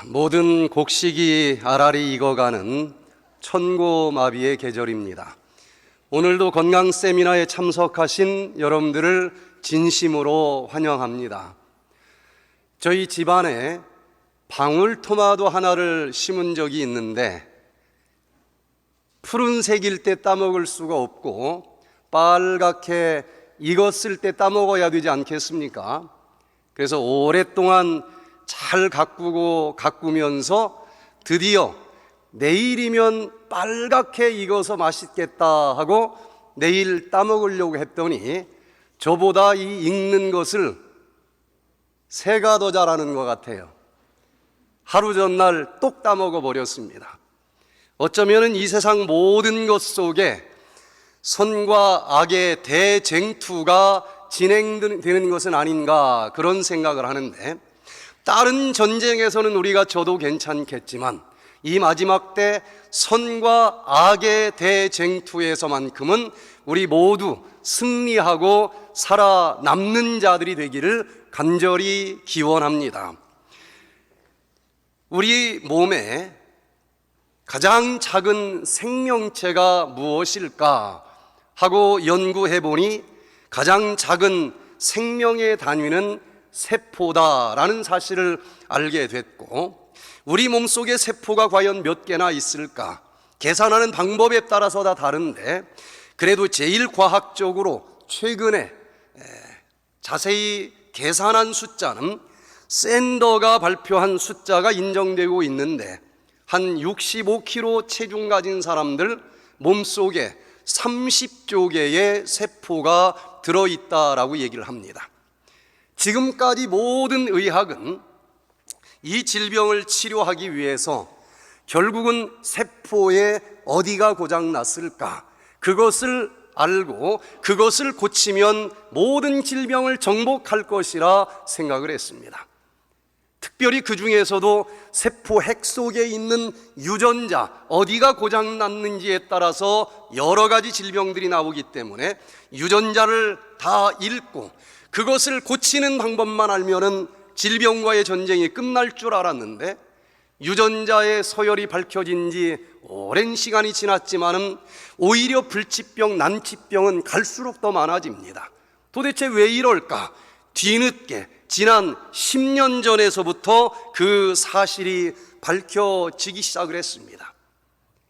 모든 곡식이 알알이 익어가는 천고마비의 계절입니다. 오늘도 건강 세미나에 참석하신 여러분들을 진심으로 환영합니다. 저희 집안에 방울토마토 하나를 심은 적이 있는데 푸른색일 때 따먹을 수가 없고 빨갛게 익었을 때 따먹어야 되지 않겠습니까? 그래서 오랫동안 잘 가꾸면서 드디어 내일이면 빨갛게 익어서 맛있겠다 하고 내일 따먹으려고 했더니 저보다 이 익는 것을 새가 더 잘하는 것 같아요. 하루 전날 똑 따먹어 버렸습니다. 어쩌면 이 세상 모든 것 속에 선과 악의 대쟁투가 진행되는 것은 아닌가 그런 생각을 하는데, 다른 전쟁에서는 우리가 져도 괜찮겠지만 이 마지막 때 선과 악의 대쟁투에서만큼은 우리 모두 승리하고 살아남는 자들이 되기를 간절히 기원합니다. 우리 몸에 가장 작은 생명체가 무엇일까 하고 연구해 보니 가장 작은 생명의 단위는 세포다라는 사실을 알게 됐고, 우리 몸속에 세포가 과연 몇 개나 있을까? 계산하는 방법에 따라서 다 다른데, 그래도 제일 과학적으로 최근에 자세히 계산한 숫자는 샌더가 발표한 숫자가 인정되고 있는데, 한 65kg 체중 가진 사람들 몸속에 30조 개의 세포가 들어있다라고 얘기를 합니다. 지금까지 모든 의학은 이 질병을 치료하기 위해서 결국은 세포에 어디가 고장났을까, 그것을 알고 그것을 고치면 모든 질병을 정복할 것이라 생각을 했습니다. 특별히 그 중에서도 세포 핵 속에 있는 유전자, 어디가 고장났는지에 따라서 여러 가지 질병들이 나오기 때문에 유전자를 다 읽고 그것을 고치는 방법만 알면은 질병과의 전쟁이 끝날 줄 알았는데, 유전자의 서열이 밝혀진 지 오랜 시간이 지났지만은 오히려 불치병, 난치병은 갈수록 더 많아집니다. 도대체 왜 이럴까? 뒤늦게 지난 10년 전에서부터 그 사실이 밝혀지기 시작을 했습니다.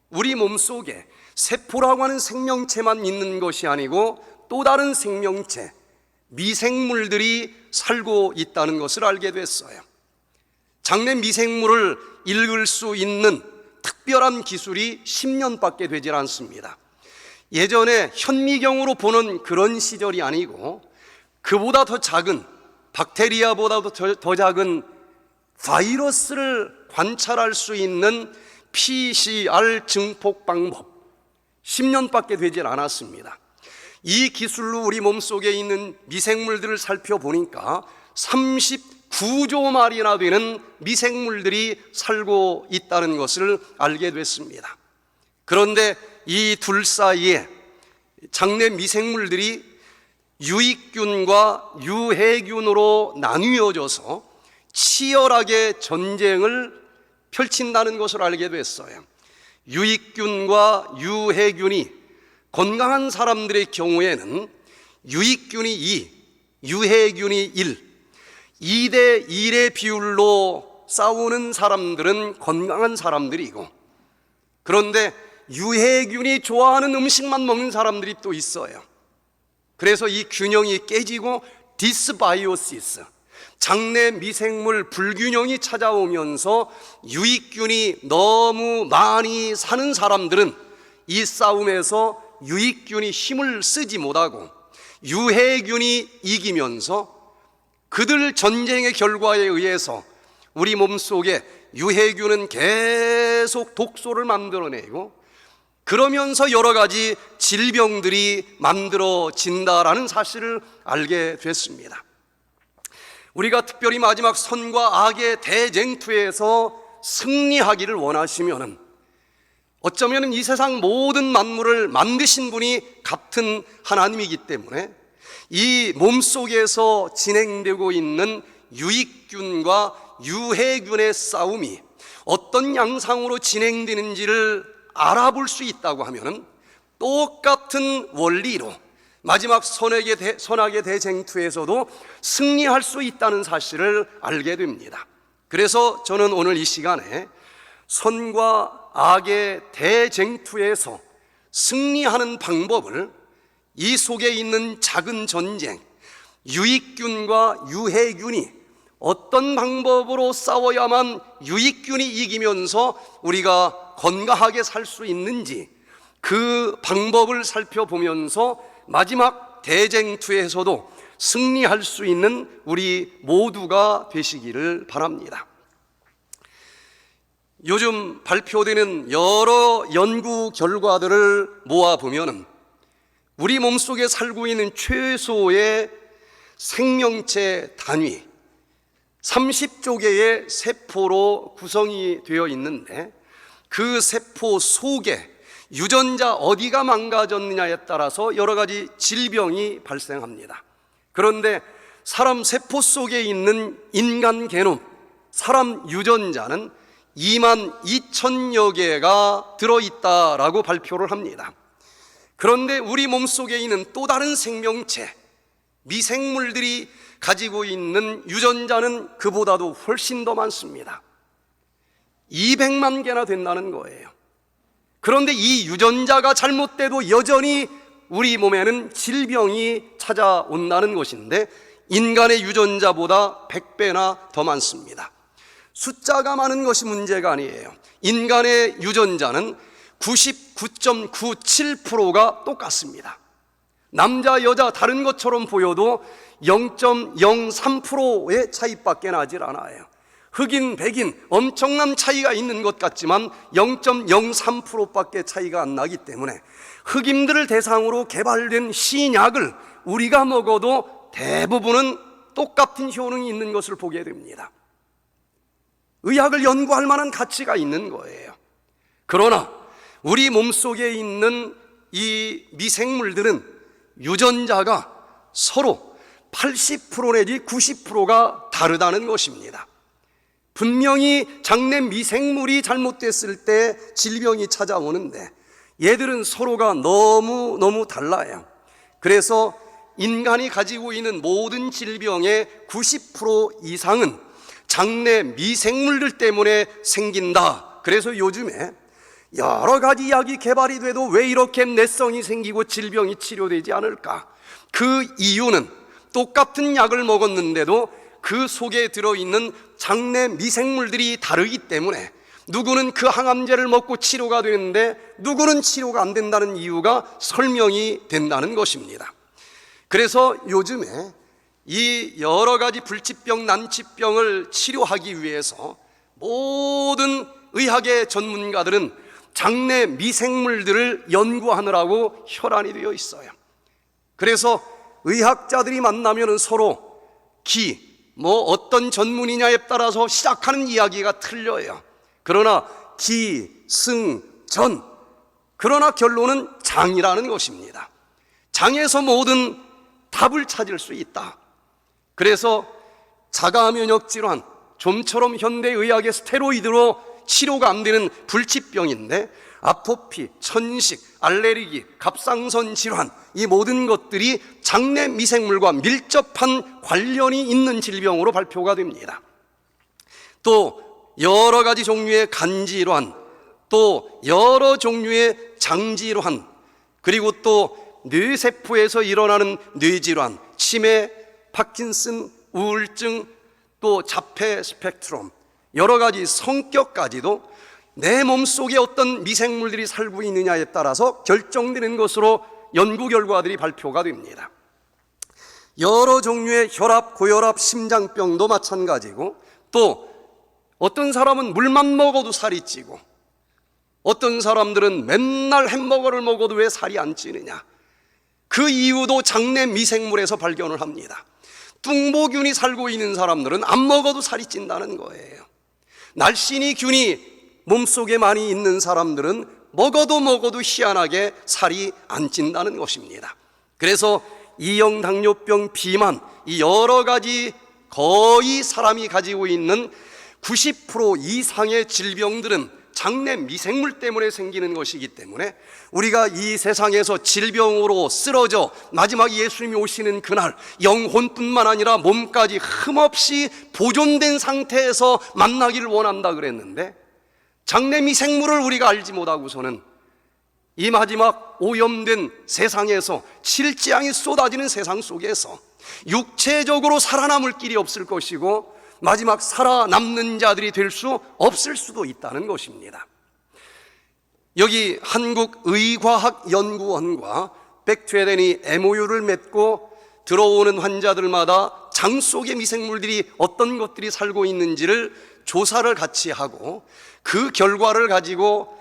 우리 몸속에 세포라고 하는 생명체만 있는 것이 아니고 또 다른 생명체, 미생물들이 살고 있다는 것을 알게 됐어요. 장내 미생물을 읽을 수 있는 특별한 기술이 10년밖에 되질 않습니다. 예전에 현미경으로 보는 그런 시절이 아니고 그보다 더 작은, 박테리아보다도 더 작은 바이러스를 관찰할 수 있는 PCR 증폭 방법, 10년밖에 되질 않았습니다. 이 기술로 우리 몸속에 있는 미생물들을 살펴보니까 39조 마리나 되는 미생물들이 살고 있다는 것을 알게 됐습니다. 그런데 이 둘 사이에 장내 미생물들이 유익균과 유해균으로 나뉘어져서 치열하게 전쟁을 펼친다는 것을 알게 됐어요. 유익균과 유해균이 건강한 사람들의 경우에는 유익균이 2, 유해균이 1, 2대 1의 비율로 싸우는 사람들은 건강한 사람들이고, 그런데 유해균이 좋아하는 음식만 먹는 사람들이 또 있어요. 그래서 이 균형이 깨지고 디스바이오시스, 장내 미생물 불균형이 찾아오면서 유익균이 너무 많이 사는 사람들은 이 싸움에서 유익균이 힘을 쓰지 못하고 유해균이 이기면서 그들 전쟁의 결과에 의해서 우리 몸속에 유해균은 계속 독소를 만들어내고 그러면서 여러 가지 질병들이 만들어진다라는 사실을 알게 됐습니다. 우리가 특별히 마지막 선과 악의 대쟁투에서 승리하기를 원하시면은, 어쩌면 이 세상 모든 만물을 만드신 분이 같은 하나님이기 때문에 이 몸속에서 진행되고 있는 유익균과 유해균의 싸움이 어떤 양상으로 진행되는지를 알아볼 수 있다고 하면 똑같은 원리로 마지막 선악의 대쟁투에서도 승리할 수 있다는 사실을 알게 됩니다. 그래서 저는 오늘 이 시간에 선과 악의 대쟁투에서 승리하는 방법을, 이 속에 있는 작은 전쟁, 유익균과 유해균이 어떤 방법으로 싸워야만 유익균이 이기면서 우리가 건강하게 살 수 있는지 그 방법을 살펴보면서 마지막 대쟁투에서도 승리할 수 있는 우리 모두가 되시기를 바랍니다. 요즘 발표되는 여러 연구 결과들을 모아보면 우리 몸속에 살고 있는 최소의 생명체 단위 30조 개의 세포로 구성이 되어 있는데, 그 세포 속에 유전자 어디가 망가졌느냐에 따라서 여러 가지 질병이 발생합니다. 그런데 사람 세포 속에 있는 인간 게놈, 사람 유전자는 2만 2천여 개가 들어있다라고 발표를 합니다. 그런데 우리 몸속에 있는 또 다른 생명체, 미생물들이 가지고 있는 유전자는 그보다도 훨씬 더 많습니다. 200만 개나 된다는 거예요. 그런데 이 유전자가 잘못돼도 여전히 우리 몸에는 질병이 찾아온다는 것인데, 인간의 유전자보다 100배나 더 많습니다. 숫자가 많은 것이 문제가 아니에요. 인간의 유전자는 99.97%가 똑같습니다. 남자, 여자 다른 것처럼 보여도 0.03%의 차이밖에 나질 않아요. 흑인, 백인 엄청난 차이가 있는 것 같지만 0.03%밖에 차이가 안 나기 때문에 흑인들을 대상으로 개발된 신약을 우리가 먹어도 대부분은 똑같은 효능이 있는 것을 보게 됩니다. 의학을 연구할 만한 가치가 있는 거예요. 그러나 우리 몸속에 있는 이 미생물들은 유전자가 서로 80% 내지 90%가 다르다는 것입니다. 분명히 장내 미생물이 잘못됐을 때 질병이 찾아오는데 얘들은 서로가 너무 달라요. 그래서 인간이 가지고 있는 모든 질병의 90% 이상은 장내 미생물들 때문에 생긴다. 그래서 요즘에 여러 가지 약이 개발이 돼도 왜 이렇게 내성이 생기고 질병이 치료되지 않을까? 그 이유는 똑같은 약을 먹었는데도 그 속에 들어있는 장내 미생물들이 다르기 때문에 누구는 그 항암제를 먹고 치료가 되는데 누구는 치료가 안 된다는 이유가 설명이 된다는 것입니다. 그래서 요즘에 이 여러 가지 불치병, 난치병을 치료하기 위해서 모든 의학의 전문가들은 장내 미생물들을 연구하느라고 혈안이 되어 있어요. 그래서 의학자들이 만나면 서로 어떤 전문이냐에 따라서 시작하는 이야기가 틀려요. 그러나 기, 승, 전, 그러나 결론은 장이라는 것입니다. 장에서 모든 답을 찾을 수 있다. 그래서 자가면역 질환, 좀처럼 현대의학의 스테로이드로 치료가 안 되는 불치병인데 아토피, 천식, 알레르기, 갑상선 질환, 이 모든 것들이 장내 미생물과 밀접한 관련이 있는 질병으로 발표가 됩니다. 또 여러 가지 종류의 간질환, 또 여러 종류의 장질환, 그리고 또 뇌세포에서 일어나는 뇌질환, 치매, 파킨슨, 우울증, 또 자폐 스펙트럼, 여러 가지 성격까지도 내 몸속에 어떤 미생물들이 살고 있느냐에 따라서 결정되는 것으로 연구 결과들이 발표가 됩니다. 여러 종류의 혈압, 고혈압, 심장병도 마찬가지고, 또 어떤 사람은 물만 먹어도 살이 찌고 어떤 사람들은 맨날 햄버거를 먹어도 왜 살이 안 찌느냐, 그 이유도 장내 미생물에서 발견을 합니다. 뚱보균이 살고 있는 사람들은 안 먹어도 살이 찐다는 거예요. 날씬이 균이 몸속에 많이 있는 사람들은 먹어도 희한하게 살이 안 찐다는 것입니다. 그래서 이형 당뇨병, 비만, 이 여러 가지 거의 사람이 가지고 있는 90% 이상의 질병들은 장내 미생물 때문에 생기는 것이기 때문에 우리가 이 세상에서 질병으로 쓰러져 마지막 예수님이 오시는 그날 영혼뿐만 아니라 몸까지 흠없이 보존된 상태에서 만나기를 원한다 그랬는데, 장내 미생물을 우리가 알지 못하고서는 이 마지막 오염된 세상에서 실재앙이 쏟아지는 세상 속에서 육체적으로 살아남을 길이 없을 것이고 마지막 살아남는 자들이 될 수 없을 수도 있다는 것입니다. 여기 한국의과학연구원과 백투에덴이 MOU를 맺고 들어오는 환자들마다 장 속의 미생물들이 어떤 것들이 살고 있는지를 조사를 같이 하고, 그 결과를 가지고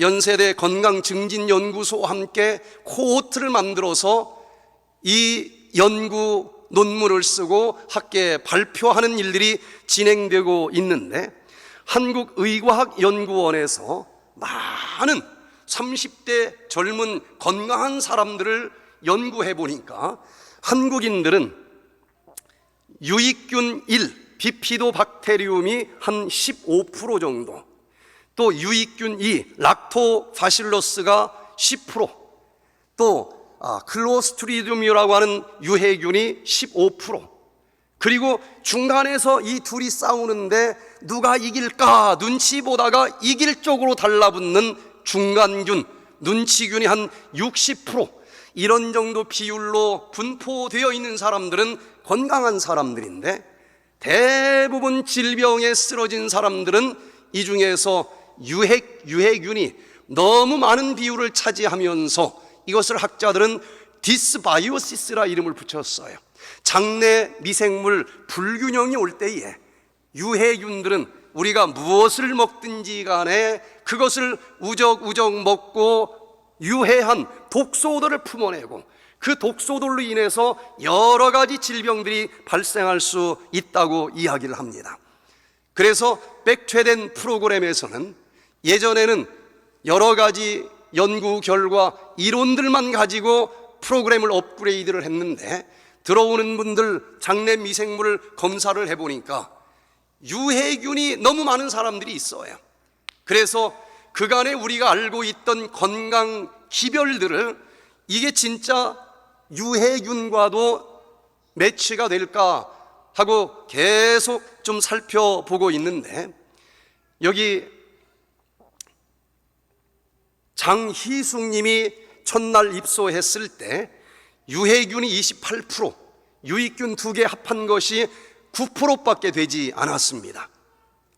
연세대 건강증진연구소와 함께 코호트를 만들어서 이 연구 논문을 쓰고 학계에 발표하는 일들이 진행되고 있는데, 한국의과학연구원에서 많은 30대 젊은 건강한 사람들을 연구해 보니까 한국인들은 유익균 1, 비피도박테리움이 한 15% 정도, 또 유익균 2, 락토바실러스가 10%, 또 클로스트리디움이라고 하는 유해균이 15%, 그리고 중간에서 이 둘이 싸우는데 누가 이길까 눈치 보다가 이길 쪽으로 달라붙는 중간균, 눈치균이 한 60%, 이런 정도 비율로 분포되어 있는 사람들은 건강한 사람들인데, 대부분 질병에 쓰러진 사람들은 이 중에서 유해균이 너무 많은 비율을 차지하면서 이것을 학자들은 디스바이오시스라 이름을 붙였어요. 장내 미생물 불균형이 올 때에 유해균들은 우리가 무엇을 먹든지 간에 그것을 우적우적 먹고 유해한 독소들을 품어내고, 그 독소들로 인해서 여러 가지 질병들이 발생할 수 있다고 이야기를 합니다. 그래서 백투에덴 프로그램에서는 예전에는 여러 가지 연구 결과 이론들만 가지고 프로그램을 업그레이드를 했는데, 들어오는 분들 장내 미생물을 검사를 해보니까 유해균이 너무 많은 사람들이 있어요. 그래서 그간에 우리가 알고 있던 건강 기별들을 이게 진짜 유해균과도 매치가 될까 하고 계속 좀 살펴보고 있는데, 여기 장희숙 님이 첫날 입소했을 때 유해균이 28%, 유익균 2개 합한 것이 9%밖에 되지 않았습니다.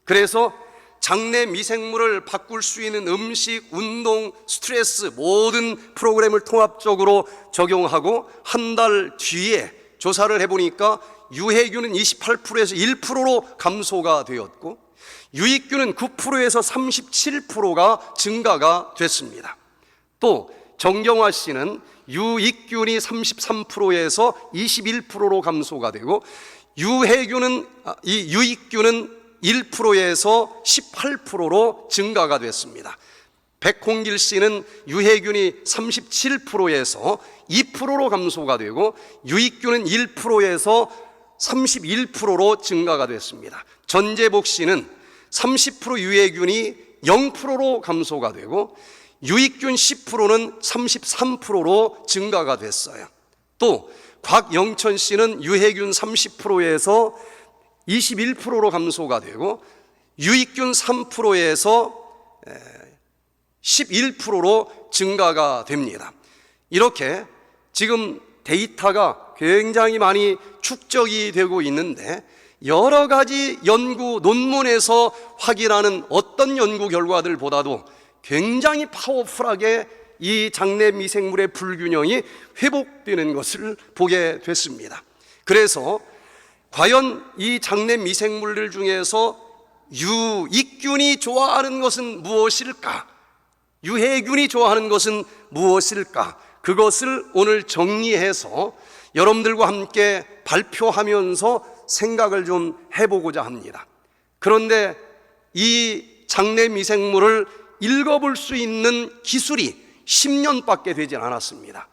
그래서 장내 미생물을 바꿀 수 있는 음식, 운동, 스트레스 모든 프로그램을 통합적으로 적용하고 한 달 뒤에 조사를 해보니까 유해균은 28%에서 1%로 감소가 되었고 유익균은 9%에서 37%가 증가가 됐습니다. 또 정경화 씨는 유익균이 33%에서 21%로 감소가 되고 유익균은 1%에서 18%로 증가가 됐습니다. 백홍길 씨는 유해균이 37%에서 2%로 감소가 되고 유익균은 1%에서 31%로 증가가 됐습니다. 전재복 씨는 30% 유해균이 0%로 감소가 되고 유익균 10%는 33%로 증가가 됐어요. 또 곽영천 씨는 유해균 30%에서 21%로 감소가 되고 유익균 3%에서 11%로 증가가 됩니다. 이렇게 지금 데이터가 굉장히 많이 축적이 되고 있는데 여러 가지 연구 논문에서 확인하는 어떤 연구 결과들보다도 굉장히 파워풀하게 이 장내 미생물의 불균형이 회복되는 것을 보게 됐습니다. 그래서 과연 이 장내 미생물들 중에서 유익균이 좋아하는 것은 무엇일까? 유해균이 좋아하는 것은 무엇일까? 그것을 오늘 정리해서 여러분들과 함께 발표하면서 생각을 좀 해보고자 합니다. 그런데 이 장내 미생물을 읽어볼 수 있는 기술이 10년밖에 되지 않았습니다.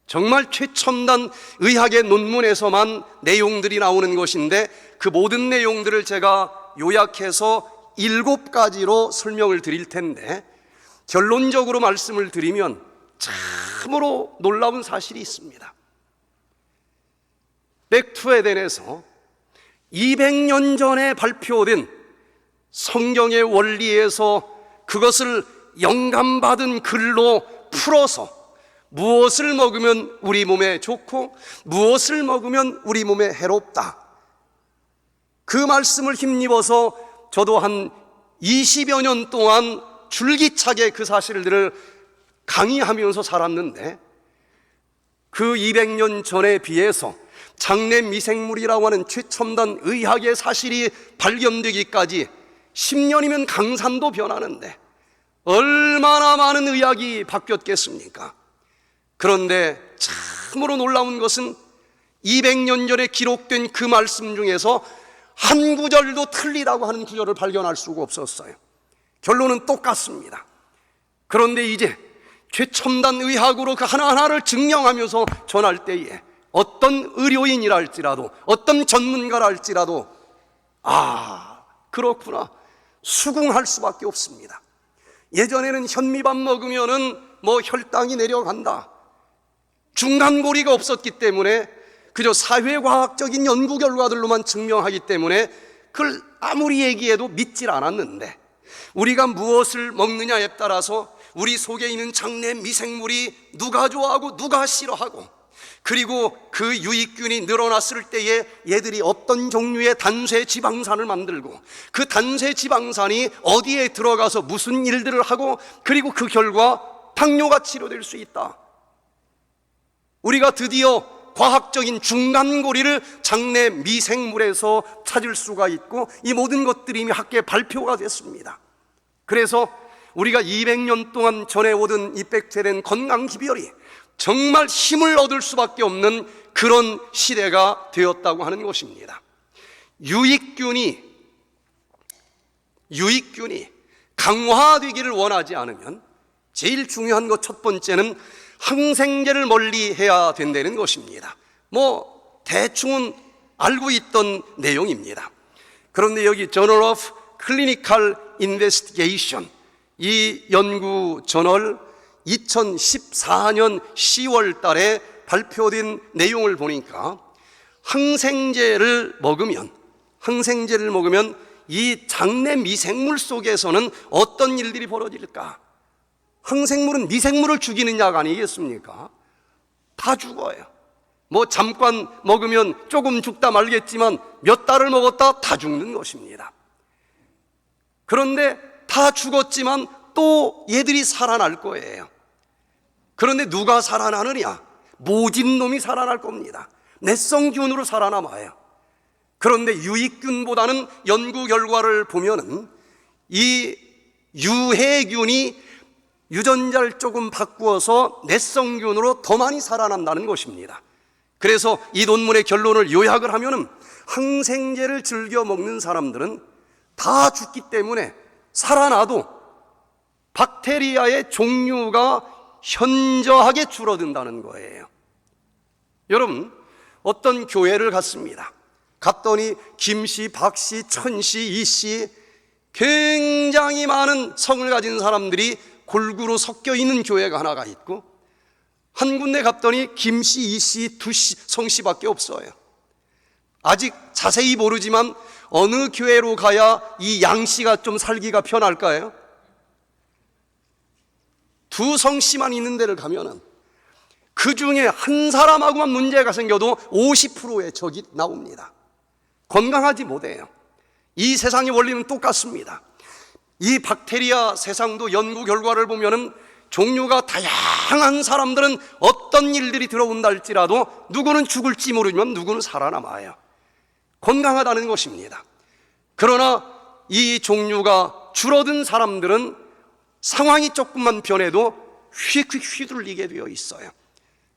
정말 최첨단 의학의 논문에서만 내용들이 나오는 것인데 그 모든 내용들을 제가 요약해서 7가지로 설명을 드릴 텐데, 결론적으로 말씀을 드리면 참으로 놀라운 사실이 있습니다. 백투 에덴에서 200년 전에 발표된 성경의 원리에서 그것을 영감받은 글로 풀어서 무엇을 먹으면 우리 몸에 좋고 무엇을 먹으면 우리 몸에 해롭다, 그 말씀을 힘입어서 저도 한 20여 년 동안 줄기차게 그 사실들을 강의하면서 살았는데, 그 200년 전에 비해서 장내 미생물이라고 하는 최첨단 의학의 사실이 발견되기까지 10년이면 강산도 변하는데 얼마나 많은 의학이 바뀌었겠습니까? 그런데 참으로 놀라운 것은 200년 전에 기록된 그 말씀 중에서 한 구절도 틀리다고 하는 구절을 발견할 수가 없었어요. 결론은 똑같습니다. 그런데 이제 최첨단 의학으로 그 하나하나를 증명하면서 전할 때에 어떤 의료인이랄지라도 어떤 전문가랄지라도 그렇구나, 수긍할 수밖에 없습니다. 예전에는 현미밥 먹으면은 혈당이 내려간다, 중간고리가 없었기 때문에 그저 사회과학적인 연구 결과들로만 증명하기 때문에 그걸 아무리 얘기해도 믿질 않았는데, 우리가 무엇을 먹느냐에 따라서 우리 속에 있는 장내 미생물이 누가 좋아하고 누가 싫어하고, 그리고 그 유익균이 늘어났을 때에 얘들이 어떤 종류의 단쇄 지방산을 만들고 그 단쇄 지방산이 어디에 들어가서 무슨 일들을 하고, 그리고 그 결과 당뇨가 치료될 수 있다. 우리가 드디어 과학적인 중간고리를 장내 미생물에서 찾을 수가 있고, 이 모든 것들이 이미 학계에 발표가 됐습니다. 그래서 우리가 200년 동안 전해오던 이 백투에덴 건강 기별이 정말 힘을 얻을 수밖에 없는 그런 시대가 되었다고 하는 것입니다. 유익균이 강화되기를 원하지 않으면 제일 중요한 것 첫 번째는 항생제를 멀리 해야 된다는 것입니다. 대충은 알고 있던 내용입니다. 그런데 여기 Journal of Clinical Investigation, 이 연구 저널 2014년 10월 달에 발표된 내용을 보니까 항생제를 먹으면 이 장내 미생물 속에서는 어떤 일들이 벌어질까? 항생물은 미생물을 죽이는 약 아니겠습니까? 다 죽어요. 잠깐 먹으면 조금 죽다 말겠지만 몇 달을 먹었다 다 죽는 것입니다. 그런데 다 죽었지만 또 얘들이 살아날 거예요. 그런데 누가 살아나느냐? 모진 놈이 살아날 겁니다. 내성균으로 살아남아요. 그런데 유익균보다는 연구 결과를 보면은 이 유해균이 유전자를 조금 바꾸어서 내성균으로 더 많이 살아난다는 것입니다. 그래서 이 논문의 결론을 요약을 하면은 항생제를 즐겨 먹는 사람들은 다 죽기 때문에 살아나도 박테리아의 종류가 현저하게 줄어든다는 거예요. 여러분, 어떤 교회를 갔더니 김씨, 박씨, 천씨, 이씨 굉장히 많은 성을 가진 사람들이 골고루 섞여 있는 교회가 하나가 있고, 한 군데 갔더니 김씨, 이씨, 두씨, 성씨밖에 없어요. 아직 자세히 모르지만 어느 교회로 가야 이 양씨가 좀 살기가 편할까요? 두 성씨만 있는 데를 가면은 그 중에 한 사람하고만 문제가 생겨도 50%의 적이 나옵니다. 건강하지 못해요. 이 세상의 원리는 똑같습니다. 이 박테리아 세상도 연구 결과를 보면은 종류가 다양한 사람들은 어떤 일들이 들어온다 할지라도 누구는 죽을지 모르지만 누구는 살아남아요. 건강하다는 것입니다. 그러나 이 종류가 줄어든 사람들은 상황이 조금만 변해도 휘둘리게 되어 있어요.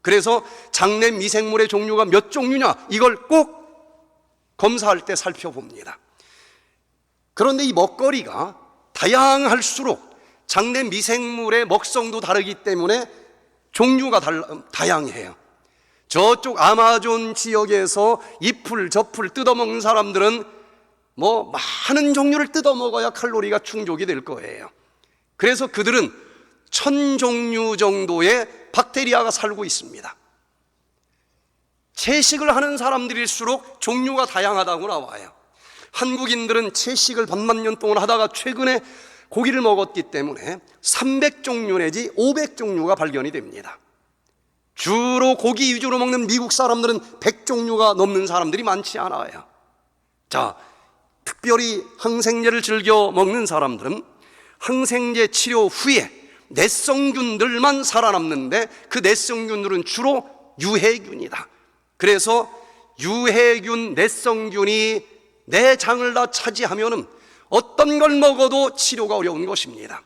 그래서 장내 미생물의 종류가 몇 종류냐, 이걸 꼭 검사할 때 살펴봅니다. 그런데 이 먹거리가 다양할수록 장내 미생물의 먹성도 다르기 때문에 종류가 다양해요. 저쪽 아마존 지역에서 잎을 저풀 뜯어먹는 사람들은 뭐 많은 종류를 뜯어먹어야 칼로리가 충족이 될 거예요. 그래서 그들은 1000종류 정도의 박테리아가 살고 있습니다. 채식을 하는 사람들일수록 종류가 다양하다고 나와요. 한국인들은 채식을 반만 년 동안 하다가 최근에 고기를 먹었기 때문에 300종류 내지 500종류가 발견이 됩니다. 주로 고기 위주로 먹는 미국 사람들은 100종류가 넘는 사람들이 많지 않아요. 자, 특별히 항생제를 즐겨 먹는 사람들은 항생제 치료 후에 내성균들만 살아남는데 그 내성균들은 주로 유해균이다. 그래서 유해균, 내성균이 내 장을 다 차지하면은 어떤 걸 먹어도 치료가 어려운 것입니다.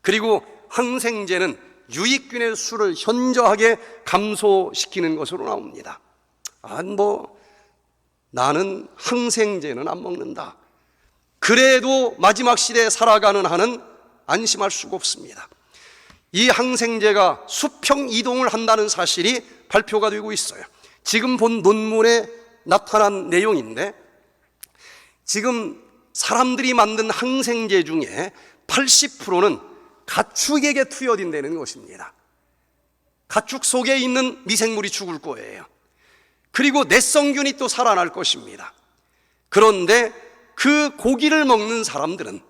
그리고 항생제는 유익균의 수를 현저하게 감소시키는 것으로 나옵니다. 나는 항생제는 안 먹는다. 그래도 마지막 시대에 살아가는 한은 안심할 수가 없습니다. 이 항생제가 수평 이동을 한다는 사실이 발표가 되고 있어요. 지금 본 논문에 나타난 내용인데, 지금 사람들이 만든 항생제 중에 80%는 가축에게 투여된다는 것입니다. 가축 속에 있는 미생물이 죽을 거예요. 그리고 내성균이 또 살아날 것입니다. 그런데 그 고기를 먹는 사람들은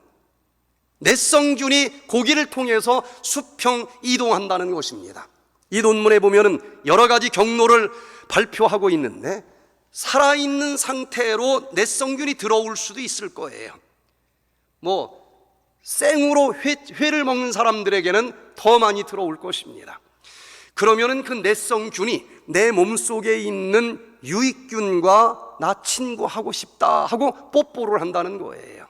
내성균이 고기를 통해서 수평 이동한다는 것입니다. 이 논문에 보면은 여러 가지 경로를 발표하고 있는데, 살아있는 상태로 내성균이 들어올 수도 있을 거예요. 생으로 회를 먹는 사람들에게는 더 많이 들어올 것입니다. 그러면은 그 내성균이 내 몸속에 있는 유익균과 나 친구하고 싶다 하고 뽀뽀를 한다는 거예요.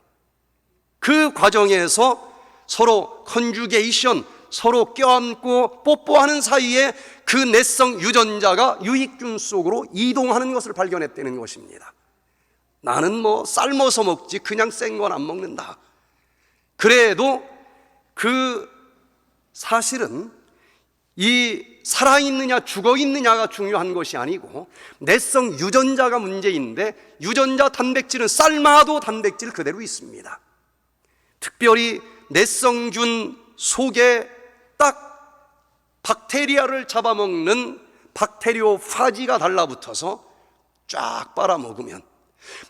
그 과정에서 서로 컨주게이션, 서로 껴안고 뽀뽀하는 사이에 그 내성 유전자가 유익균 속으로 이동하는 것을 발견했다는 것입니다. 나는 삶아서 먹지 그냥 센 건 안 먹는다. 그래도 그 사실은 이 살아있느냐 죽어있느냐가 중요한 것이 아니고 내성 유전자가 문제인데, 유전자 단백질은 삶아도 단백질 그대로 있습니다. 특별히 내성균 속에 딱 박테리아를 잡아먹는 박테리오파지가 달라붙어서 쫙 빨아먹으면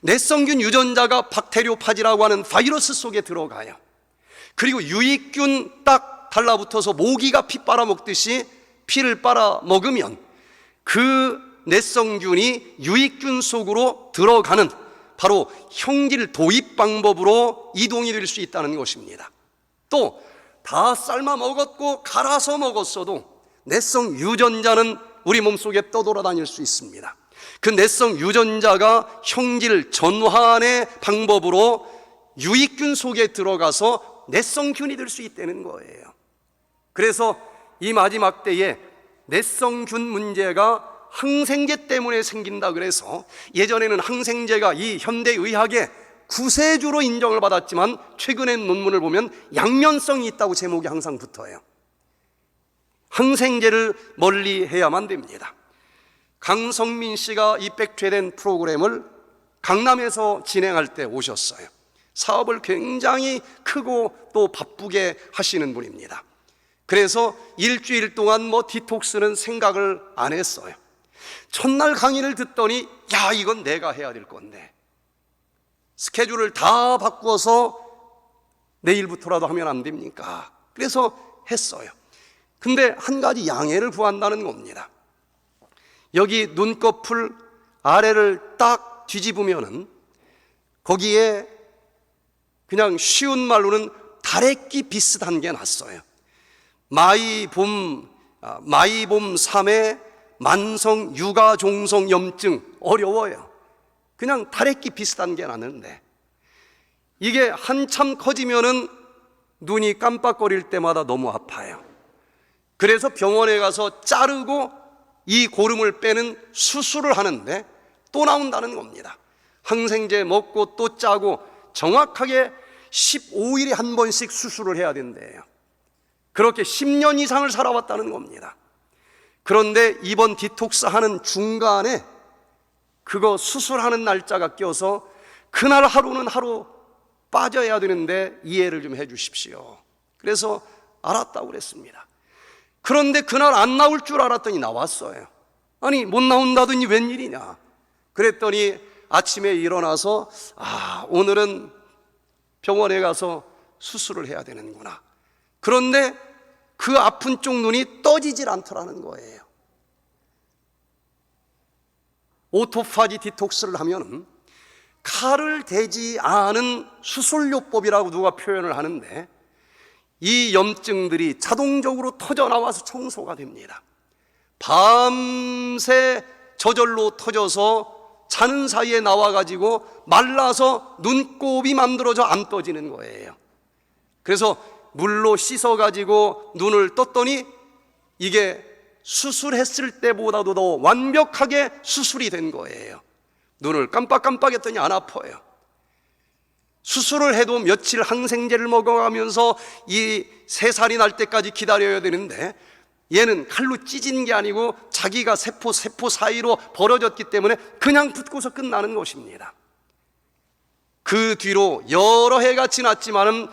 내성균 유전자가 박테리오파지라고 하는 바이러스 속에 들어가요. 그리고 유익균 딱 달라붙어서 모기가 피 빨아먹듯이 피를 빨아먹으면 그 내성균이 유익균 속으로 들어가는 바로 형질 도입 방법으로 이동이 될 수 있다는 것입니다. 또 다 삶아 먹었고 갈아서 먹었어도 내성 유전자는 우리 몸속에 떠돌아다닐 수 있습니다. 그 내성 유전자가 형질 전환의 방법으로 유익균 속에 들어가서 내성균이 될 수 있다는 거예요. 그래서 이 마지막 때에 내성균 문제가 항생제 때문에 생긴다 그래서 예전에는 항생제가 이 현대의학의 구세주로 인정을 받았지만 최근의 논문을 보면 양면성이 있다고 제목이 항상 붙어요. 항생제를 멀리해야만 됩니다. 강성민 씨가 이 백퇴된 프로그램을 강남에서 진행할 때 오셨어요. 사업을 굉장히 크고 또 바쁘게 하시는 분입니다. 그래서 일주일 동안 디톡스는 생각을 안 했어요. 첫날 강의를 듣더니 이건 내가 해야 될 건데 스케줄을 다 바꾸어서 내일부터라도 하면 안 됩니까? 그래서 했어요. 근데 한 가지 양해를 구한다는 겁니다. 여기 눈꺼풀 아래를 딱 뒤집으면은 거기에 그냥 쉬운 말로는 다래끼 비슷한 게 났어요. 마이봄 3의 만성 육아종성 염증, 어려워요. 그냥 다래끼 비슷한 게 났는데 이게 한참 커지면은 눈이 깜빡거릴 때마다 너무 아파요. 그래서 병원에 가서 자르고 이 고름을 빼는 수술을 하는데 또 나온다는 겁니다. 항생제 먹고 또 짜고 정확하게 15일에 한 번씩 수술을 해야 된대요. 그렇게 10년 이상을 살아왔다는 겁니다. 그런데 이번 디톡스 하는 중간에 그거 수술하는 날짜가 껴서 그날 하루는 하루 빠져야 되는데 이해를 좀 해 주십시오. 그래서 알았다고 그랬습니다. 그런데 그날 안 나올 줄 알았더니 나왔어요. 아니 못 나온다더니 웬일이냐. 그랬더니 아침에 일어나서 오늘은 병원에 가서 수술을 해야 되는구나. 그런데 그 아픈 쪽 눈이 떠지질 않더라는 거예요. 오토파지 디톡스를 하면 칼을 대지 않은 수술요법이라고 누가 표현을 하는데 이 염증들이 자동적으로 터져나와서 청소가 됩니다. 밤새 저절로 터져서 자는 사이에 나와가지고 말라서 눈곱이 만들어져 안 떠지는 거예요. 그래서 물로 씻어가지고 눈을 떴더니 이게 수술했을 때보다도 더 완벽하게 수술이 된 거예요. 눈을 깜빡깜빡했더니 안 아파요. 수술을 해도 며칠 항생제를 먹어가면서 이 3살이 날 때까지 기다려야 되는데 얘는 칼로 찢은 게 아니고 자기가 세포 사이로 벌어졌기 때문에 그냥 붓고서 끝나는 것입니다. 그 뒤로 여러 해가 지났지만은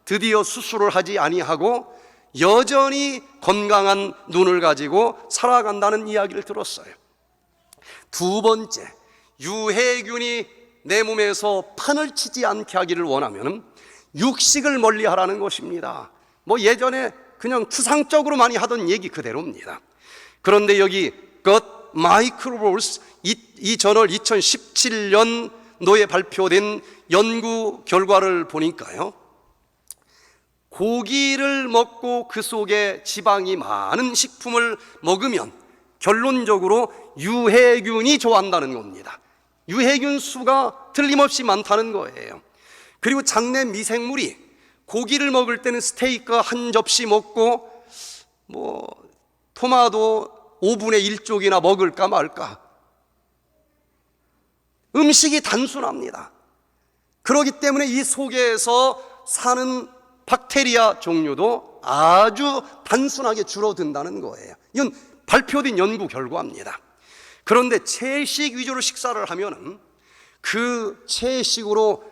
드디어 수술을 하지 아니하고 여전히 건강한 눈을 가지고 살아간다는 이야기를 들었어요. 두 번째, 유해균이 내 몸에서 판을 치지 않게 하기를 원하면 육식을 멀리 하라는 것입니다. 예전에 그냥 추상적으로 많이 하던 얘기 그대로입니다. 그런데 여기 Gut Microbes 이 저널 2017년도에 발표된 연구 결과를 보니까요, 고기를 먹고 그 속에 지방이 많은 식품을 먹으면 결론적으로 유해균이 좋아한다는 겁니다. 유해균 수가 틀림없이 많다는 거예요. 그리고 장내 미생물이 고기를 먹을 때는 스테이크 한 접시 먹고 토마토 5분의 1쪽이나 먹을까 말까. 음식이 단순합니다. 그렇기 때문에 이 속에서 사는 박테리아 종류도 아주 단순하게 줄어든다는 거예요. 이건 발표된 연구 결과입니다. 그런데 채식 위주로 식사를 하면은 그 채식으로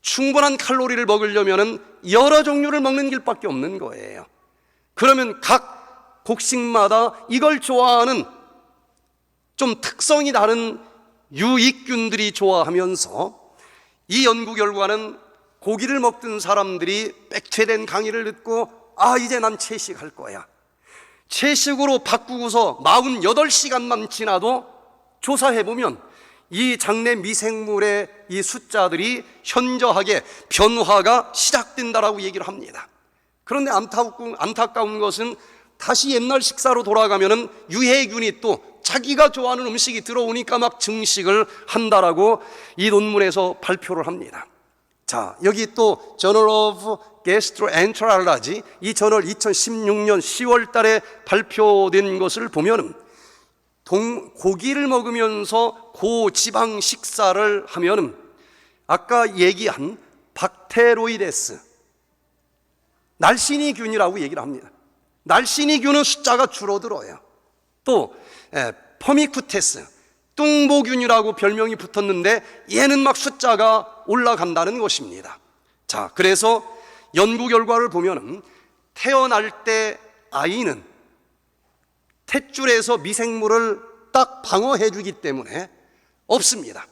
충분한 칼로리를 먹으려면은 여러 종류를 먹는 길밖에 없는 거예요. 그러면 각 곡식마다 이걸 좋아하는 좀 특성이 다른 유익균들이 좋아하면서 이 연구 결과는 고기를 먹던 사람들이 백퇴된 강의를 듣고 이제 난 채식할 거야. 채식으로 바꾸고서 48시간만 지나도 조사해보면 이 장내 미생물의 이 숫자들이 현저하게 변화가 시작된다라고 얘기를 합니다. 그런데 안타까운 것은 다시 옛날 식사로 돌아가면은 유해균이 또 자기가 좋아하는 음식이 들어오니까 막 증식을 한다라고 이 논문에서 발표를 합니다. 자, 여기 또 Journal of Gastroenterology 이 저널 2016년 10월 달에 발표된 것을 보면은 고기를 먹으면서 고지방 식사를 하면은 아까 얘기한 박테로이데스 날씬이균이라고 얘기를 합니다. 날씬이균은 숫자가 줄어들어요. 또 퍼미쿠테스 뚱보균이라고 별명이 붙었는데 얘는 막 숫자가 올라간다는 것입니다. 자, 그래서 연구 결과를 보면은 태어날 때 아이는 탯줄에서 미생물을 딱 방어해 주기 때문에 없습니다.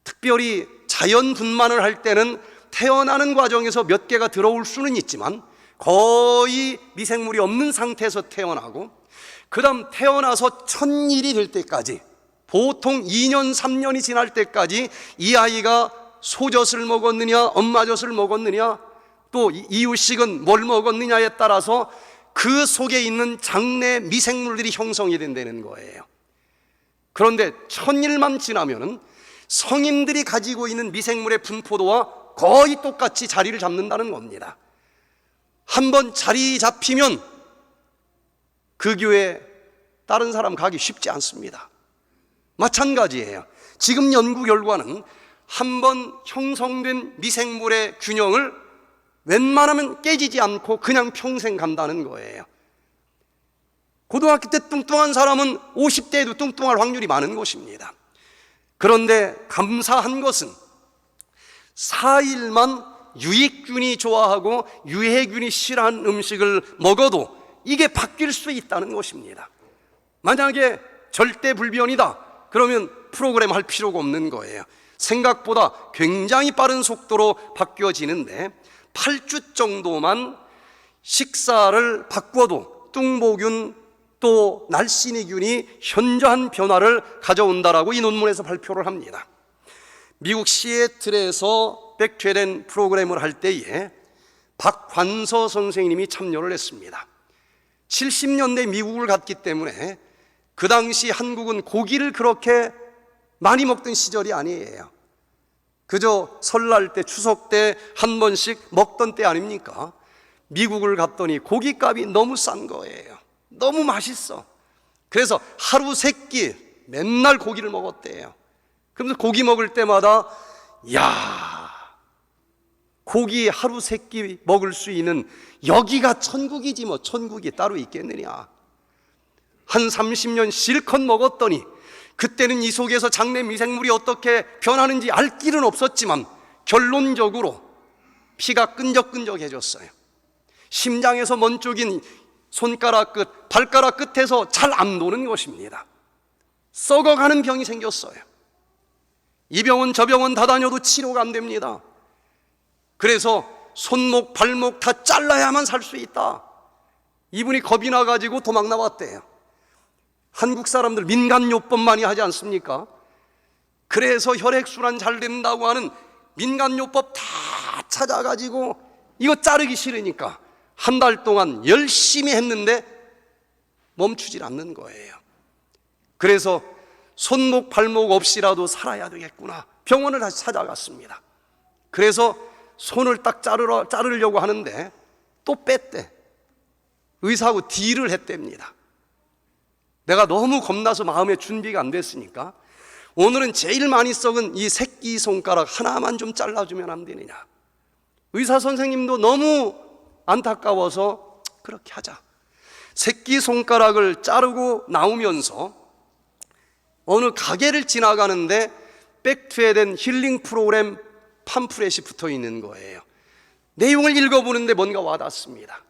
특별히 자연 분만을 할 때는 태어나는 과정에서 몇 개가 들어올 수는 있지만 거의 미생물이 없는 상태에서 태어나고 그 다음 태어나서 1000일이 될 때까지 보통 2년 3년이 지날 때까지 이 아이가 소젖을 먹었느냐 엄마젖을 먹었느냐 또 이유식은 뭘 먹었느냐에 따라서 그 속에 있는 장내 미생물들이 형성이 된다는 거예요. 그런데 1000일만 지나면은 성인들이 가지고 있는 미생물의 분포도와 거의 똑같이 자리를 잡는다는 겁니다. 한번 자리 잡히면 그 교회 다른 사람 가기 쉽지 않습니다. 마찬가지예요. 지금 연구 결과는 한번 형성된 미생물의 균형을 웬만하면 깨지지 않고 그냥 평생 간다는 거예요. 고등학교 때 뚱뚱한 사람은 50대에도 뚱뚱할 확률이 많은 것입니다. 그런데 감사한 것은 4일만 유익균이 좋아하고 유해균이 싫어하는 음식을 먹어도 이게 바뀔 수 있다는 것입니다. 만약에 절대불변이다 그러면 프로그램 할 필요가 없는 거예요. 생각보다 굉장히 빠른 속도로 바뀌어지는데 8주 정도만 식사를 바꿔도 뚱보균 또 날씬이균이 현저한 변화를 가져온다라고 이 논문에서 발표를 합니다. 미국 시애틀에서 백퇴된 프로그램을 할 때에 박관서 선생님이 참여를 했습니다. 70년대 미국을 갔기 때문에 그 당시 한국은 고기를 그렇게 많이 먹던 시절이 아니에요. 그저 설날 때 추석 때 한 번씩 먹던 때 아닙니까? 미국을 갔더니 고기값이 너무 싼 거예요. 너무 맛있어. 그래서 하루 3끼 맨날 고기를 먹었대요. 그러면서 고기 먹을 때마다 야, 고기 하루 3끼 먹을 수 있는 여기가 천국이지 뭐 천국이 따로 있겠느냐. 한 30년 실컷 먹었더니 그때는 이 속에서 장내 미생물이 어떻게 변하는지 알 길은 없었지만 결론적으로 피가 끈적끈적해졌어요. 심장에서 먼 쪽인 손가락 끝, 발가락 끝에서 잘 안 도는 것입니다. 썩어가는 병이 생겼어요. 이 병원 저 병원 다 다녀도 치료가 안 됩니다. 그래서 손목 발목 다 잘라야만 살 수 있다. 이분이 겁이 나가지고 도망 나왔대요. 한국 사람들 민간요법 많이 하지 않습니까? 그래서 혈액순환 잘 된다고 하는 민간요법 다 찾아가지고 이거 자르기 싫으니까 한 달 동안 열심히 했는데 멈추질 않는 거예요. 그래서 손목 발목 없이라도 살아야 되겠구나. 병원을 다시 찾아갔습니다. 그래서 손을 딱 자르려고 하는데 또 뺐대. 의사하고 딜을 했답니다. 내가 너무 겁나서 마음의 준비가 안 됐으니까 오늘은 제일 많이 썩은 이 새끼손가락 하나만 좀 잘라주면 안 되느냐. 의사 선생님도 너무 안타까워서 그렇게 하자. 새끼손가락을 자르고 나오면서 어느 가게를 지나가는데 백투에덴 힐링 프로그램 팜프렛이 붙어 있는 거예요. 내용을 읽어보는데 뭔가 와닿습니다.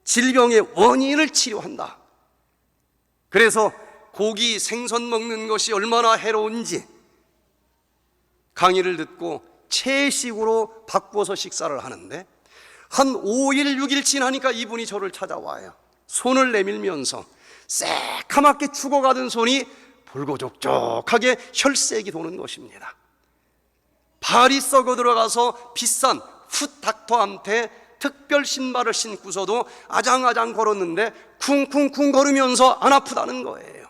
질병의 원인을 치료한다. 그래서 고기, 생선 먹는 것이 얼마나 해로운지 강의를 듣고 채식으로 바꿔서 식사를 하는데 한 5일, 6일 지나니까 이분이 저를 찾아와요. 손을 내밀면서 새카맣게 죽어가던 손이 불고족족하게 혈색이 도는 것입니다. 발이 썩어 들어가서 비싼 풋닥터한테 특별 신발을 신고서도 아장아장 걸었는데 쿵쿵쿵 걸으면서 안 아프다는 거예요.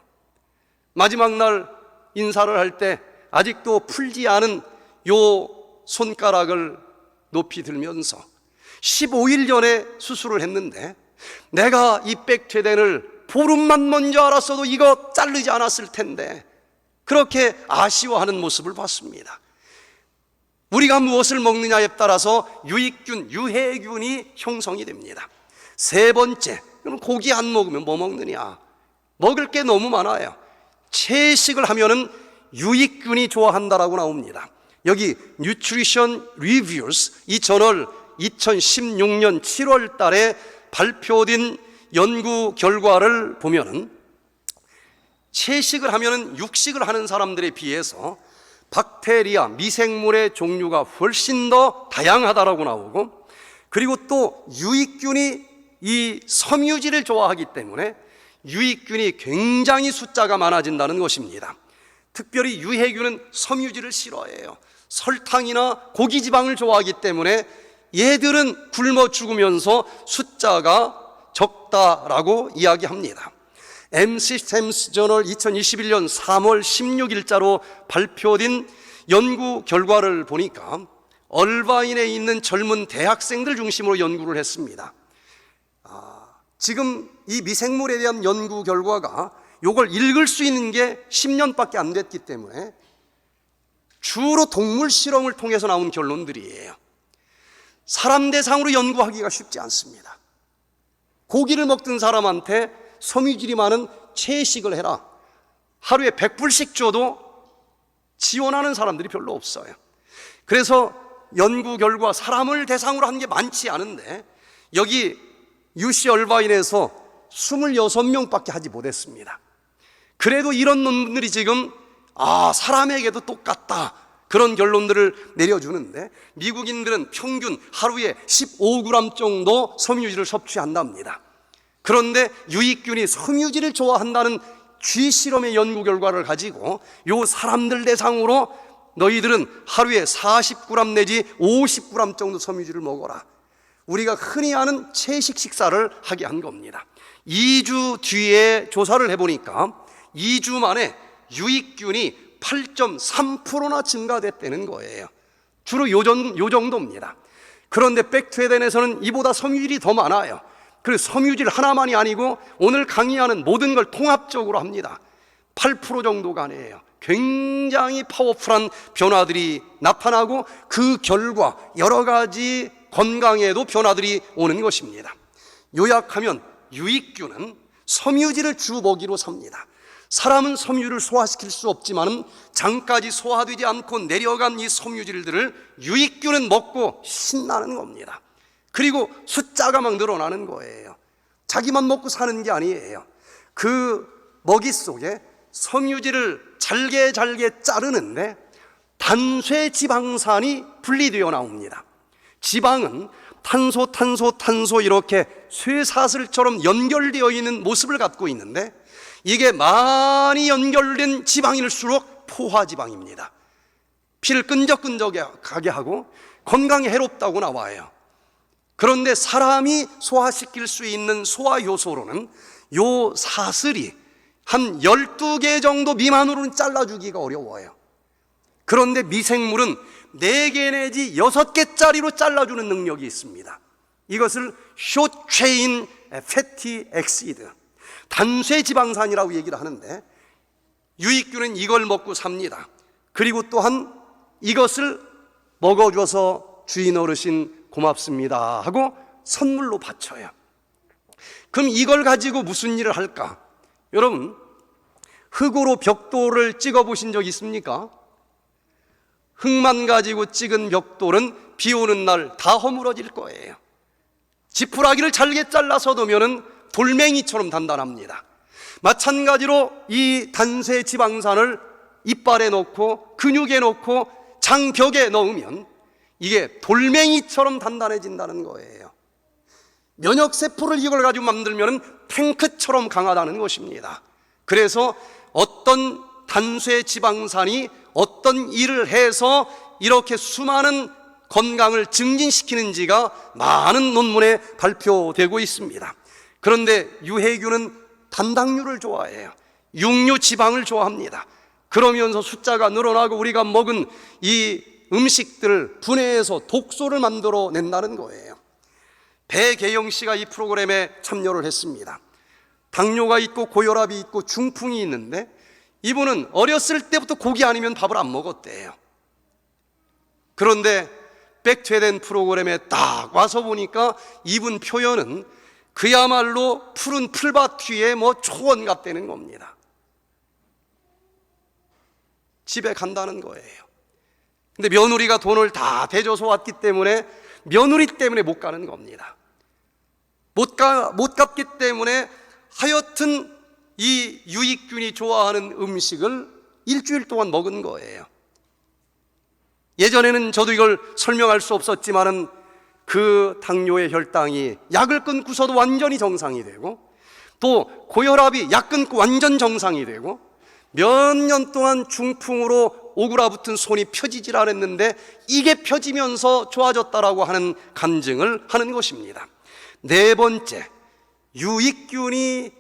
마지막 날 인사를 할 때 아직도 풀지 않은 요 손가락을 높이 들면서 15일 전에 수술을 했는데 내가 이 백퇴덴을 보름만 먼저 알았어도 이거 자르지 않았을 텐데 그렇게 아쉬워하는 모습을 봤습니다. 우리가 무엇을 먹느냐에 따라서 유익균, 유해균이 형성이 됩니다. 세 번째, 그럼 고기 안 먹으면 뭐 먹느냐? 먹을 게 너무 많아요. 채식을 하면은 유익균이 좋아한다라고 나옵니다. 여기 Nutrition Reviews 이 저널 2016년 7월 달에 발표된 연구 결과를 보면은 채식을 하면은 육식을 하는 사람들에 비해서 박테리아, 미생물의 종류가 훨씬 더 다양하다라고 나오고 그리고 또 유익균이 이 섬유질을 좋아하기 때문에 유익균이 굉장히 숫자가 많아진다는 것입니다. 특별히 유해균은 섬유질을 싫어해요. 설탕이나 고기 지방을 좋아하기 때문에 얘들은 굶어 죽으면서 숫자가 적다라고 이야기합니다. M-Systems 저널 2021년 3월 16일자로 발표된 연구 결과를 보니까 얼바인에 있는 젊은 대학생들 중심으로 연구를 했습니다. 지금 이 미생물에 대한 연구 결과가 이걸 읽을 수 있는 게 10년밖에 안 됐기 때문에 주로 동물 실험을 통해서 나온 결론들이에요. 사람 대상으로 연구하기가 쉽지 않습니다. 고기를 먹던 사람한테 섬유질이 많은 채식을 해라, 하루에 100불씩 줘도 지원하는 사람들이 별로 없어요. 그래서 연구 결과 사람을 대상으로 한 게 많지 않은데 여기 UC 얼바인에서 26명밖에 하지 못했습니다. 그래도 이런 논문들이 지금 사람에게도 똑같다, 그런 결론들을 내려주는데, 미국인들은 평균 하루에 15g 정도 섬유질을 섭취한답니다. 그런데 유익균이 섬유질을 좋아한다는 쥐 실험의 연구 결과를 가지고 요 사람들 대상으로 너희들은 하루에 40g 내지 50g 정도 섬유질을 먹어라, 우리가 흔히 아는 채식 식사를 하게 한 겁니다. 2주 뒤에 조사를 해보니까 2주 만에 유익균이 8.3%나 증가됐다는 거예요. 주로 요 정도입니다. 그런데 백투에덴에서는 이보다 섬유질이 더 많아요. 그래서 섬유질 하나만이 아니고 오늘 강의하는 모든 걸 통합적으로 합니다. 8% 정도가 아니에요. 굉장히 파워풀한 변화들이 나타나고 그 결과 여러 가지 건강에도 변화들이 오는 것입니다. 요약하면 유익균은 섬유질을 주 먹이로 삽니다. 사람은 섬유를 소화시킬 수 없지만 장까지 소화되지 않고 내려간 이 섬유질들을 유익균은 먹고 신나는 겁니다. 그리고 숫자가 막 늘어나는 거예요. 자기만 먹고 사는 게 아니에요. 그 먹이 속에 섬유질을 잘게 자르는데 단쇄 지방산이 분리되어 나옵니다. 지방은 탄소 이렇게 쇠사슬처럼 연결되어 있는 모습을 갖고 있는데, 이게 많이 연결된 지방일수록 포화지방입니다. 피를 끈적끈적하게 하고 건강에 해롭다고 나와요. 그런데 사람이 소화시킬 수 있는 소화효소로는 요 사슬이 한 12개 정도 미만으로는 잘라주기가 어려워요. 그런데 미생물은 4개 내지 6개짜리로 잘라주는 능력이 있습니다. 이것을 숏체인 패티 엑시드, 단쇄 지방산이라고 얘기를 하는데, 유익균은 이걸 먹고 삽니다. 그리고 또한 이것을 먹어줘서 주인 어르신 고맙습니다 하고 선물로 바쳐요. 그럼 이걸 가지고 무슨 일을 할까? 여러분, 흙으로 벽돌을 찍어 보신 적 있습니까? 흙만 가지고 찍은 벽돌은 비 오는 날 다 허물어질 거예요. 지푸라기를 잘게 잘라서 두면은 돌멩이처럼 단단합니다. 마찬가지로 이 단쇄 지방산을 이빨에 넣고 근육에 넣고 장벽에 넣으면 이게 돌멩이처럼 단단해진다는 거예요. 면역세포를 이걸 가지고 만들면 탱크처럼 강하다는 것입니다. 그래서 어떤 단쇄 지방산이 어떤 일을 해서 이렇게 수많은 건강을 증진시키는지가 많은 논문에 발표되고 있습니다. 그런데 유해균은 단당류를 좋아해요. 육류 지방을 좋아합니다. 그러면서 숫자가 늘어나고 우리가 먹은 이 음식들을 분해해서 독소를 만들어 낸다는 거예요. 배계영 씨가 이 프로그램에 참여를 했습니다. 당뇨가 있고 고혈압이 있고 중풍이 있는데 이분은 어렸을 때부터 고기 아니면 밥을 안 먹었대요. 그런데 백투에덴 프로그램에 딱 와서 보니까 이분 표현은 그야말로 푸른 풀밭 위에 초원 같다는 겁니다. 집에 간다는 거예요. 근데 며느리가 돈을 다 대줘서 왔기 때문에 며느리 때문에 못 가는 겁니다. 못 갔기 때문에 하여튼 이 유익균이 좋아하는 음식을 일주일 동안 먹은 거예요. 예전에는 저도 이걸 설명할 수 없었지만은 그 당뇨의 혈당이 약을 끊고서도 완전히 정상이 되고 또 고혈압이 약 끊고 완전 정상이 되고 몇 년 동안 중풍으로 오그라붙은 손이 펴지질 않았는데 이게 펴지면서 좋아졌다라고 하는 간증을 하는 것입니다. 네 번째, 유익균이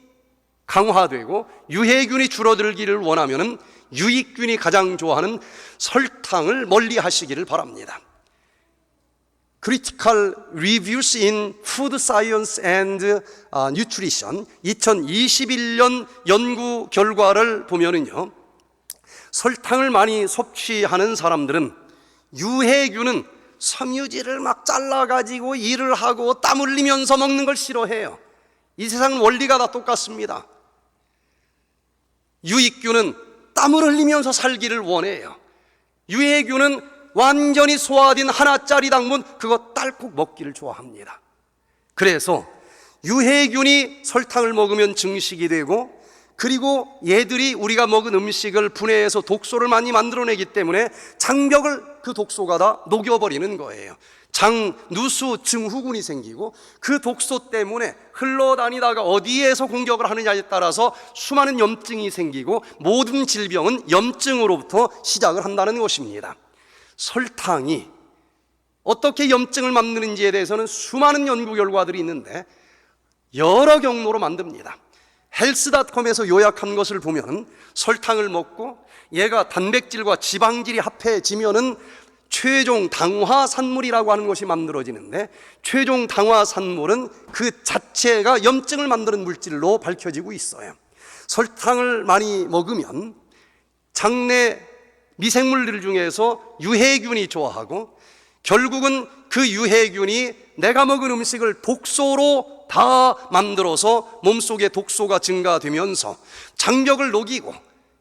강화되고 유해균이 줄어들기를 원하면은 유익균이 가장 좋아하는 설탕을 멀리 하시기를 바랍니다. Critical Reviews in Food Science and Nutrition 2021년 연구 결과를 보면은요, 설탕을 많이 섭취하는 사람들은 유해균은 섬유질을 막 잘라가지고 일을 하고 땀 흘리면서 먹는 걸 싫어해요. 이 세상은 원리가 다 똑같습니다. 유익균은 땀을 흘리면서 살기를 원해요. 유해균은 완전히 소화된 하나짜리 당분 그거 딸꾹 먹기를 좋아합니다. 그래서 유해균이 설탕을 먹으면 증식이 되고, 그리고 얘들이 우리가 먹은 음식을 분해해서 독소를 많이 만들어내기 때문에 장벽을 그 독소가 다 녹여버리는 거예요. 장, 누수, 증후군이 생기고, 그 독소 때문에 흘러다니다가 어디에서 공격을 하느냐에 따라서 수많은 염증이 생기고, 모든 질병은 염증으로부터 시작을 한다는 것입니다. 설탕이 어떻게 염증을 만드는지에 대해서는 수많은 연구 결과들이 있는데 여러 경로로 만듭니다. 헬스닷컴에서 요약한 것을 보면 설탕을 먹고 얘가 단백질과 지방질이 합해지면은 최종 당화산물이라고 하는 것이 만들어지는데, 최종 당화산물은 그 자체가 염증을 만드는 물질로 밝혀지고 있어요. 설탕을 많이 먹으면 장내 미생물들 중에서 유해균이 좋아하고, 결국은 그 유해균이 내가 먹은 음식을 독소로 다 만들어서 몸속에 독소가 증가되면서 장벽을 녹이고,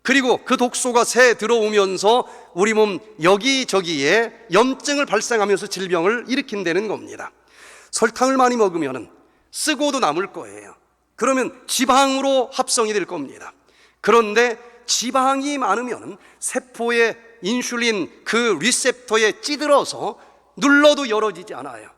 그리고 그 독소가 새 들어오면서 우리 몸 여기저기에 염증을 발생하면서 질병을 일으킨다는 겁니다. 설탕을 많이 먹으면 쓰고도 남을 거예요. 그러면 지방으로 합성이 될 겁니다. 그런데 지방이 많으면 세포의 인슐린 그 리셉터에 찌들어서 눌러도 열어지지 않아요.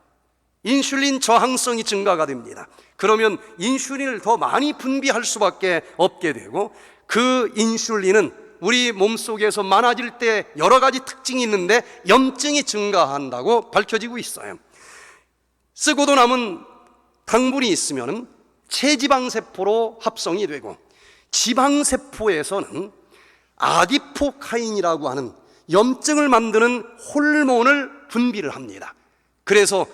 인슐린 저항성이 증가가 됩니다. 그러면 인슐린을 더 많이 분비할 수밖에 없게 되고, 그 인슐린은 우리 몸속에서 많아질 때 여러 가지 특징이 있는데 염증이 증가한다고 밝혀지고 있어요. 쓰고도 남은 당분이 있으면 체지방세포로 합성이 되고, 지방세포에서는 아디포카인이라고 하는 염증을 만드는 호르몬을 분비를 합니다. 그래서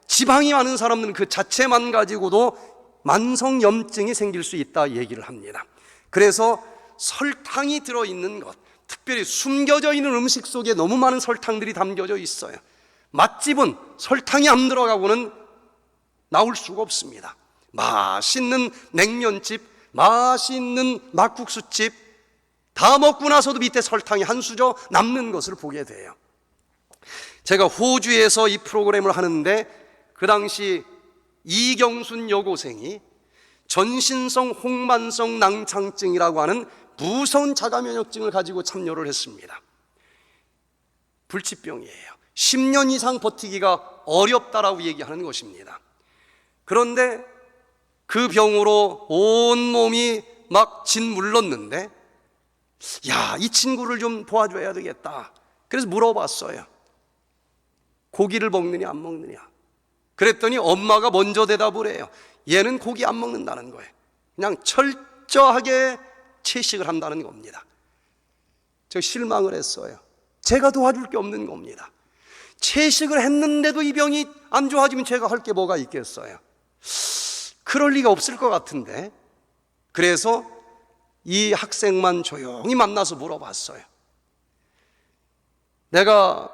지방이 많은 사람들은 그 자체만 가지고도 만성염증이 생길 수 있다 얘기를 합니다. 그래서 설탕이 들어있는 것, 특별히 숨겨져 있는 음식 속에 너무 많은 설탕들이 담겨져 있어요. 맛집은 설탕이 안 들어가고는 나올 수가 없습니다. 맛있는 냉면집, 맛있는 막국수집 다 먹고 나서도 밑에 설탕이 한 수저 남는 것을 보게 돼요. 제가 호주에서 이 프로그램을 하는데 그 당시 이경순 여고생이 전신성 홍반성 낭창증이라고 하는 무서운 자가면역증을 가지고 참여를 했습니다. 불치병이에요. 10년 이상 버티기가 어렵다라고 얘기하는 것입니다. 그런데 그 병으로 온몸이 막 짓물렀는데, 야, 이 친구를 좀 도와줘야 되겠다. 그래서 물어봤어요. 고기를 먹느냐 안 먹느냐. 그랬더니 엄마가 먼저 대답을 해요. 얘는 고기 안 먹는다는 거예요. 그냥 철저하게 채식을 한다는 겁니다. 저 실망을 했어요. 제가 도와줄 게 없는 겁니다. 채식을 했는데도 이 병이 안 좋아지면 제가 할 게 뭐가 있겠어요. 그럴 리가 없을 것 같은데, 그래서 이 학생만 조용히 만나서 물어봤어요. 내가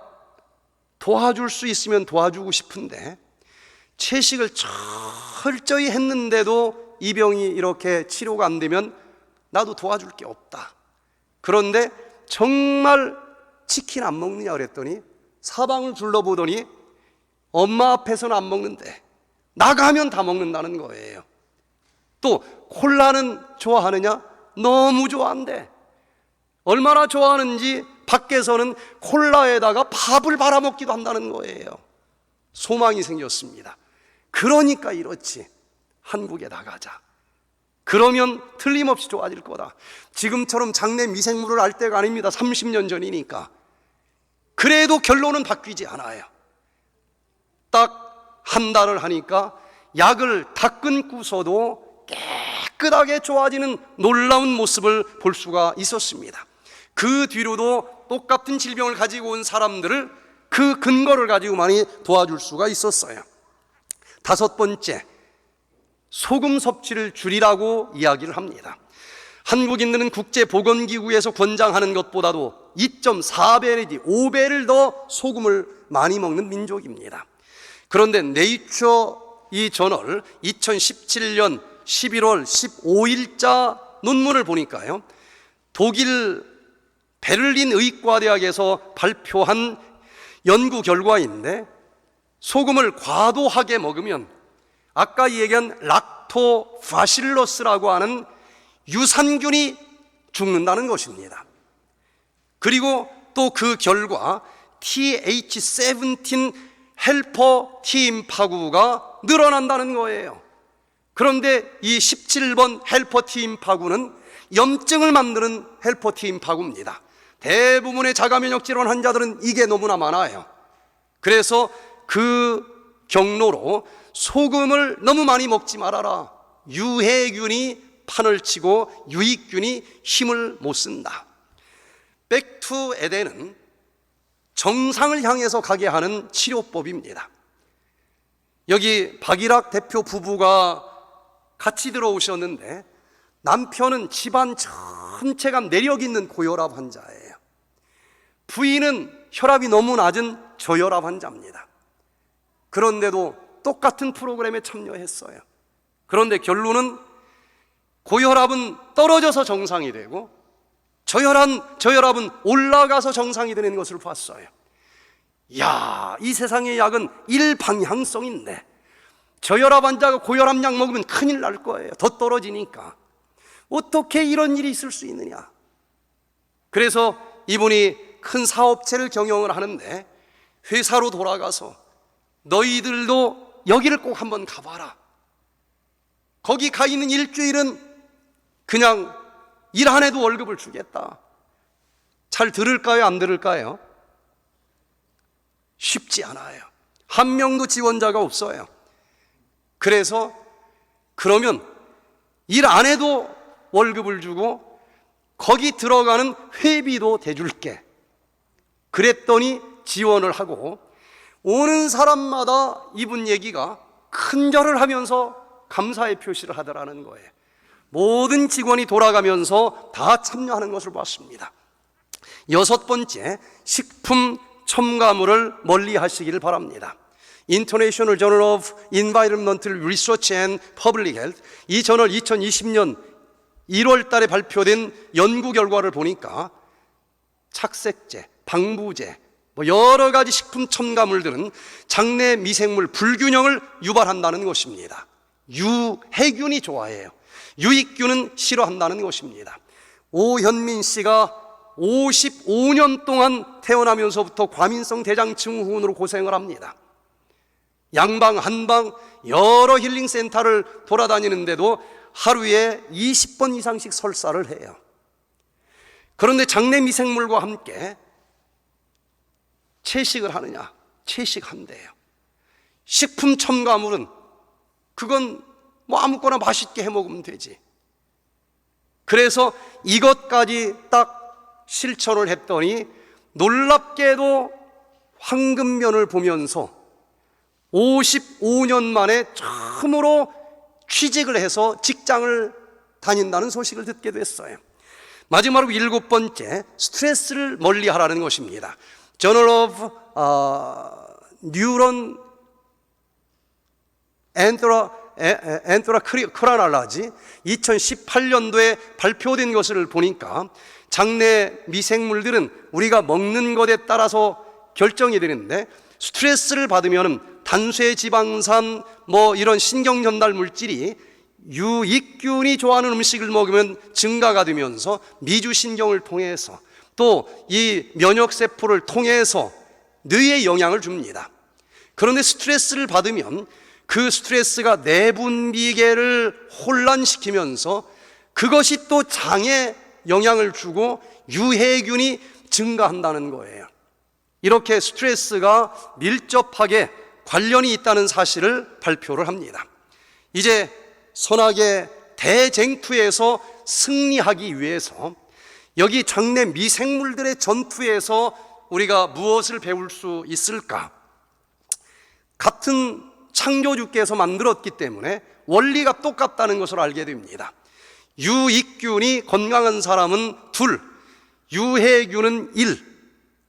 도와줄 수 있으면 도와주고 싶은데 채식을 철저히 했는데도 이 병이 이렇게 치료가 안 되면 나도 도와줄 게 없다. 그런데 정말 치킨 안 먹느냐 그랬더니 사방을 둘러보더니 엄마 앞에서는 안 먹는데 나가면 다 먹는다는 거예요. 또 콜라는 좋아하느냐? 너무 좋아한대. 얼마나 좋아하는지 밖에서는 콜라에다가 밥을 말아먹기도 한다는 거예요. 소망이 생겼습니다. 그러니까 이렇지. 한국에 나가자. 그러면 틀림없이 좋아질 거다. 지금처럼 장내 미생물을 알 때가 아닙니다. 30년 전이니까. 그래도 결론은 바뀌지 않아요. 딱 한 달을 하니까 약을 다 끊고서도 깨끗하게 좋아지는 놀라운 모습을 볼 수가 있었습니다. 그 뒤로도 똑같은 질병을 가지고 온 사람들을 그 근거를 가지고 많이 도와줄 수가 있었어요. 다섯 번째, 소금 섭취를 줄이라고 이야기를 합니다. 한국인들은 국제보건기구에서 권장하는 것보다도 2.4배 내지 5배를 더 소금을 많이 먹는 민족입니다. 그런데 네이처 이 저널 2017년 11월 15일자 논문을 보니까요, 독일 베를린 의과대학에서 발표한 연구 결과인데, 소금을 과도하게 먹으면 아까 얘기한 락토바실러스라고 하는 유산균이 죽는다는 것입니다. 그리고 또 그 결과 TH17 헬퍼 T 임파구가 늘어난다는 거예요. 그런데 이 17번 헬퍼 T 임파구는 염증을 만드는 헬퍼 T 임파구입니다. 대부분의 자가면역 질환 환자들은 이게 너무나 많아요. 그래서 그 경로로 소금을 너무 많이 먹지 말아라. 유해균이 판을 치고 유익균이 힘을 못 쓴다. 백투 에덴은 정상을 향해서 가게 하는 치료법입니다. 여기 박일학 대표 부부가 같이 들어오셨는데, 남편은 집안 전체가 내력 있는 고혈압 환자예요. 부인은 혈압이 너무 낮은 저혈압 환자입니다. 그런데도 똑같은 프로그램에 참여했어요. 그런데 결론은 고혈압은 떨어져서 정상이 되고 저혈압은 올라가서 정상이 되는 것을 봤어요. 이야, 이 세상의 약은 일방향성인데, 저혈압 환자가 고혈압 약 먹으면 큰일 날 거예요. 더 떨어지니까. 어떻게 이런 일이 있을 수 있느냐. 그래서 이분이 큰 사업체를 경영을 하는데, 회사로 돌아가서 너희들도 여기를 꼭 한번 가봐라. 거기 가 있는 일주일은 그냥 일 안 해도 월급을 주겠다. 잘 들을까요? 안 들을까요? 쉽지 않아요. 한 명도 지원자가 없어요. 그래서 그러면 일 안 해도 월급을 주고 거기 들어가는 회비도 대줄게. 그랬더니 지원을 하고, 오는 사람마다 이분 얘기가 큰절을 하면서 감사의 표시를 하더라는 거예요. 모든 직원이 돌아가면서 다 참여하는 것을 봤습니다. 6번째, 식품 첨가물을 멀리 하시기를 바랍니다. International Journal of Environmental Research and Public Health, 이 저널 2020년 1월 달에 발표된 연구 결과를 보니까 착색제, 방부제, 여러 가지 식품 첨가물들은 장내 미생물 불균형을 유발한다는 것입니다. 유해균이 좋아해요. 유익균은 싫어한다는 것입니다. 오현민 씨가 55년 동안 태어나면서부터 과민성 대장 증후군으로 고생을 합니다. 양방 한방 여러 힐링 센터를 돌아다니는데도 하루에 20번 이상씩 설사를 해요. 그런데 장내 미생물과 함께 채식을 하느냐? 채식한대요. 식품 첨가물은 그건 뭐 아무거나 맛있게 해 먹으면 되지. 그래서 이것까지 딱 실천을 했더니 놀랍게도 황금면을 보면서 55년 만에 처음으로 취직을 해서 직장을 다닌다는 소식을 듣게 됐어요. 마지막으로 7번째, 스트레스를 멀리하라는 것입니다. Journal of Neuron Endocrinology 2018년도에 발표된 것을 보니까 장내 미생물들은 우리가 먹는 것에 따라서 결정이 되는데, 스트레스를 받으면 단쇄 지방산 이런 신경 전달 물질이 유익균이 좋아하는 음식을 먹으면 증가가 되면서 미주신경을 통해서 또 이 면역세포를 통해서 뇌에 영향을 줍니다. 그런데 스트레스를 받으면 그 스트레스가 내분비계를 혼란시키면서 그것이 또 장에 영향을 주고 유해균이 증가한다는 거예요. 이렇게 스트레스가 밀접하게 관련이 있다는 사실을 발표를 합니다. 이제 선악의 대쟁투에서 승리하기 위해서 여기 장내 미생물들의 전투에서 우리가 무엇을 배울 수 있을까? 같은 창조주께서 만들었기 때문에 원리가 똑같다는 것을 알게 됩니다. 유익균이 건강한 사람은 2, 유해균은 1.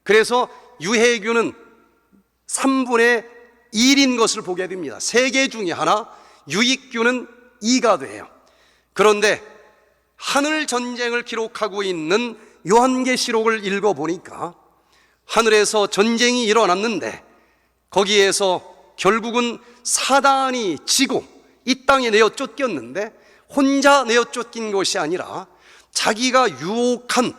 그래서 유해균은 3분의 1인 것을 보게 됩니다. 3개 중에 하나, 유익균은 2가 돼요. 그런데 하늘 전쟁을 기록하고 있는 요한계시록을 읽어보니까 하늘에서 전쟁이 일어났는데 거기에서 결국은 사단이 지고 이 땅에 내어 쫓겼는데 혼자 내어 쫓긴 것이 아니라 자기가 유혹한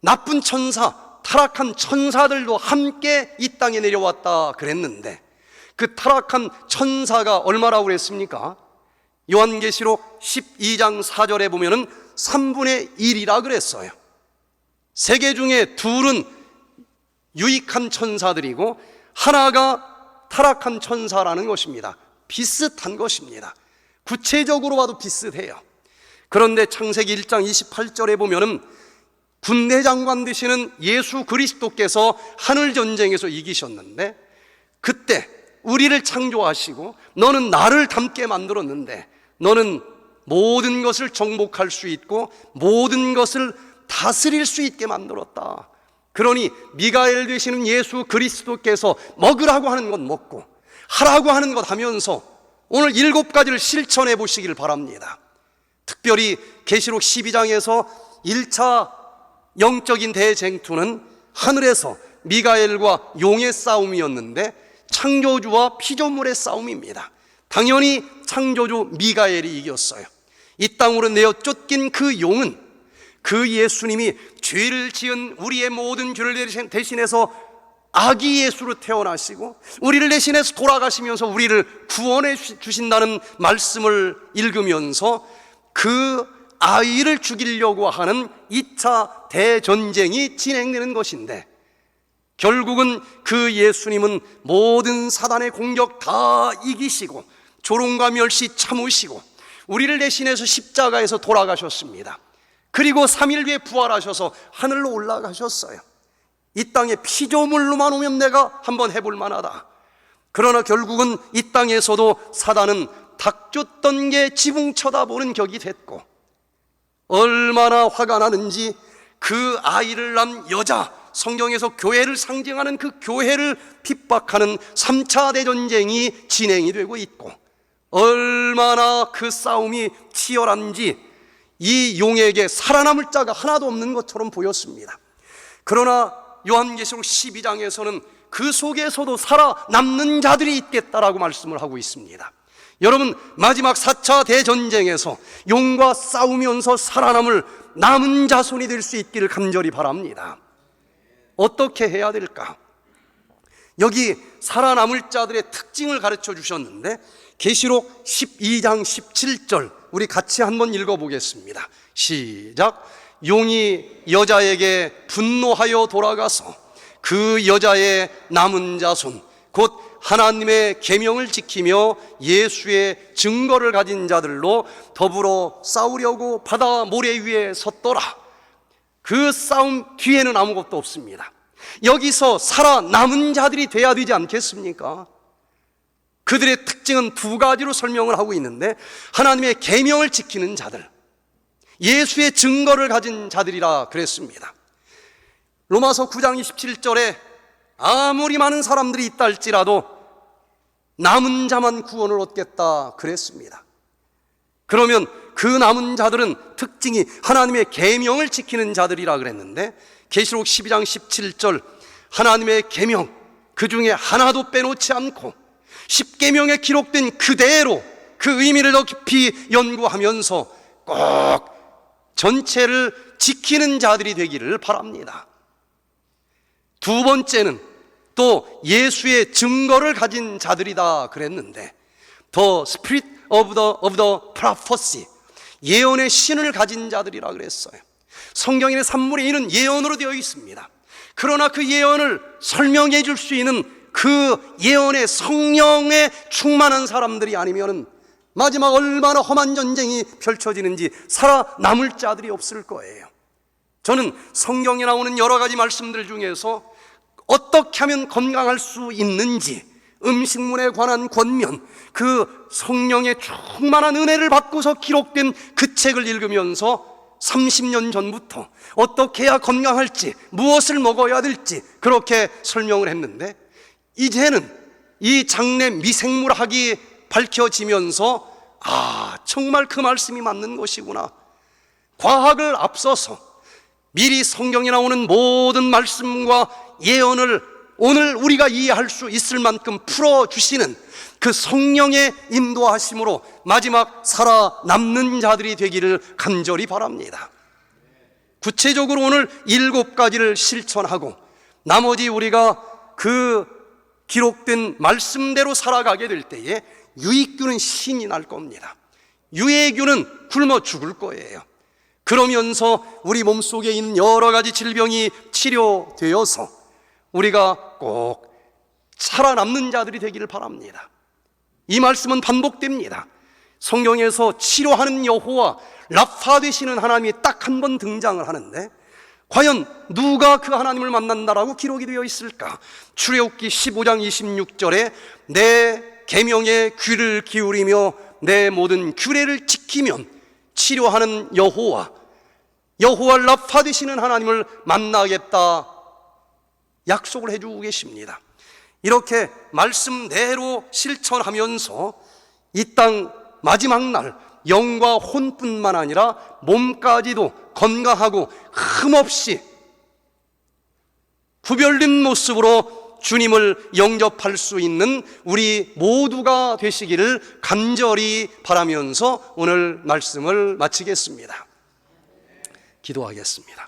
나쁜 천사, 타락한 천사들도 함께 이 땅에 내려왔다 그랬는데 그 타락한 천사가 얼마라고 그랬습니까? 요한계시록 12장 4절에 보면은 3분의 1이라 그랬어요. 세 개 중에 둘은 유익한 천사들이고 하나가 타락한 천사라는 것입니다. 비슷한 것입니다. 구체적으로 봐도 비슷해요. 그런데 창세기 1장 28절에 보면은 군대장관 되시는 예수 그리스도께서 하늘 전쟁에서 이기셨는데 그때 우리를 창조하시고 너는 나를 닮게 만들었는데 너는 모든 것을 정복할 수 있고 모든 것을 다스릴 수 있게 만들었다. 그러니 미가엘 되시는 예수 그리스도께서 먹으라고 하는 것 먹고 하라고 하는 것 하면서 오늘 7가지를 실천해 보시길 바랍니다. 특별히 계시록 12장에서 1차 영적인 대쟁투는 하늘에서 미가엘과 용의 싸움이었는데 창조주와 피조물의 싸움입니다. 당연히 창조주 미가엘이 이겼어요. 이 땅으로 내어 쫓긴 그 용은 그 예수님이 죄를 지은 우리의 모든 죄를 대신해서 아기 예수로 태어나시고 우리를 대신해서 돌아가시면서 우리를 구원해 주신다는 말씀을 읽으면서 그 아이를 죽이려고 하는 2차 대전쟁이 진행되는 것인데 결국은 그 예수님은 모든 사단의 공격 다 이기시고 조롱과 멸시 참으시고 우리를 대신해서 십자가에서 돌아가셨습니다. 그리고 3일 뒤에 부활하셔서 하늘로 올라가셨어요. 이 땅에 피조물로만 오면 내가 한번 해볼 만하다. 그러나 결국은 이 땅에서도 사단은 닥쳤던 게 지붕 쳐다보는 격이 됐고 얼마나 화가 나는지 그 아이를 낳은 여자, 성경에서 교회를 상징하는 그 교회를 핍박하는 3차 대전쟁이 진행이 되고 있고 얼마나 그 싸움이 치열한지 이 용에게 살아남을 자가 하나도 없는 것처럼 보였습니다. 그러나 요한계시록 12장에서는 그 속에서도 살아남는 자들이 있겠다라고 말씀을 하고 있습니다. 여러분, 마지막 4차 대전쟁에서 용과 싸우면서 살아남을 남은 자손이 될 수 있기를 간절히 바랍니다. 어떻게 해야 될까? 여기 살아남을 자들의 특징을 가르쳐 주셨는데 계시록 12장 17절 우리 같이 한번 읽어보겠습니다. 시작. 용이 여자에게 분노하여 돌아가서 그 여자의 남은 자손 곧 하나님의 계명을 지키며 예수의 증거를 가진 자들로 더불어 싸우려고 바다 모래 위에 섰더라. 그 싸움 뒤에는 아무것도 없습니다. 여기서 살아남은 자들이 돼야 되지 않겠습니까? 그들의 특징은 2가지로 설명을 하고 있는데 하나님의 계명을 지키는 자들, 예수의 증거를 가진 자들이라 그랬습니다. 로마서 9장 27절에 아무리 많은 사람들이 있다 할지라도 남은 자만 구원을 얻겠다 그랬습니다. 그러면 그 남은 자들은 특징이 하나님의 계명을 지키는 자들이라 그랬는데 계시록 12장 17절 하나님의 계명 그 중에 하나도 빼놓지 않고 10계명에 기록된 그대로 그 의미를 더 깊이 연구하면서 꼭 전체를 지키는 자들이 되기를 바랍니다. 2번째는 또 예수의 증거를 가진 자들이다 그랬는데 The Spirit of the Prophecy 예언의 신을 가진 자들이라 그랬어요. 성경에는 산물의 인은 예언으로 되어 있습니다. 그러나 그 예언을 설명해 줄 수 있는 그 예언의 성령에 충만한 사람들이 아니면은 마지막 얼마나 험한 전쟁이 펼쳐지는지 살아남을 자들이 없을 거예요. 저는 성경에 나오는 여러 가지 말씀들 중에서 어떻게 하면 건강할 수 있는지 음식물에 관한 권면 그 성령의 충만한 은혜를 받고서 기록된 그 책을 읽으면서 30년 전부터 어떻게 해야 건강할지 무엇을 먹어야 될지 그렇게 설명을 했는데 이제는 이 장내 미생물학이 밝혀지면서 정말 그 말씀이 맞는 것이구나. 과학을 앞서서 미리 성경에 나오는 모든 말씀과 예언을 오늘 우리가 이해할 수 있을 만큼 풀어주시는 그 성령의 인도하심으로 마지막 살아남는 자들이 되기를 간절히 바랍니다. 구체적으로 오늘 7가지를 실천하고 나머지 우리가 그 기록된 말씀대로 살아가게 될 때에 유익균은 신이 날 겁니다. 유해균은 굶어 죽을 거예요. 그러면서 우리 몸속에 있는 여러 가지 질병이 치료되어서 우리가 꼭 살아남는 자들이 되기를 바랍니다. 이 말씀은 반복됩니다. 성경에서 치료하는 여호와 라파 되시는 하나님이 딱 한 번 등장을 하는데 과연 누가 그 하나님을 만난다라고 기록이 되어 있을까? 출애굽기 15장 26절에 내 계명에 귀를 기울이며 내 모든 규례를 지키면 치료하는 여호와 라파 되시는 하나님을 만나겠다 약속을 해주고 계십니다. 이렇게 말씀대로 실천하면서 이 땅 마지막 날 영과 혼뿐만 아니라 몸까지도 건강하고 흠없이 구별된 모습으로 주님을 영접할 수 있는 우리 모두가 되시기를 간절히 바라면서 오늘 말씀을 마치겠습니다. 기도하겠습니다.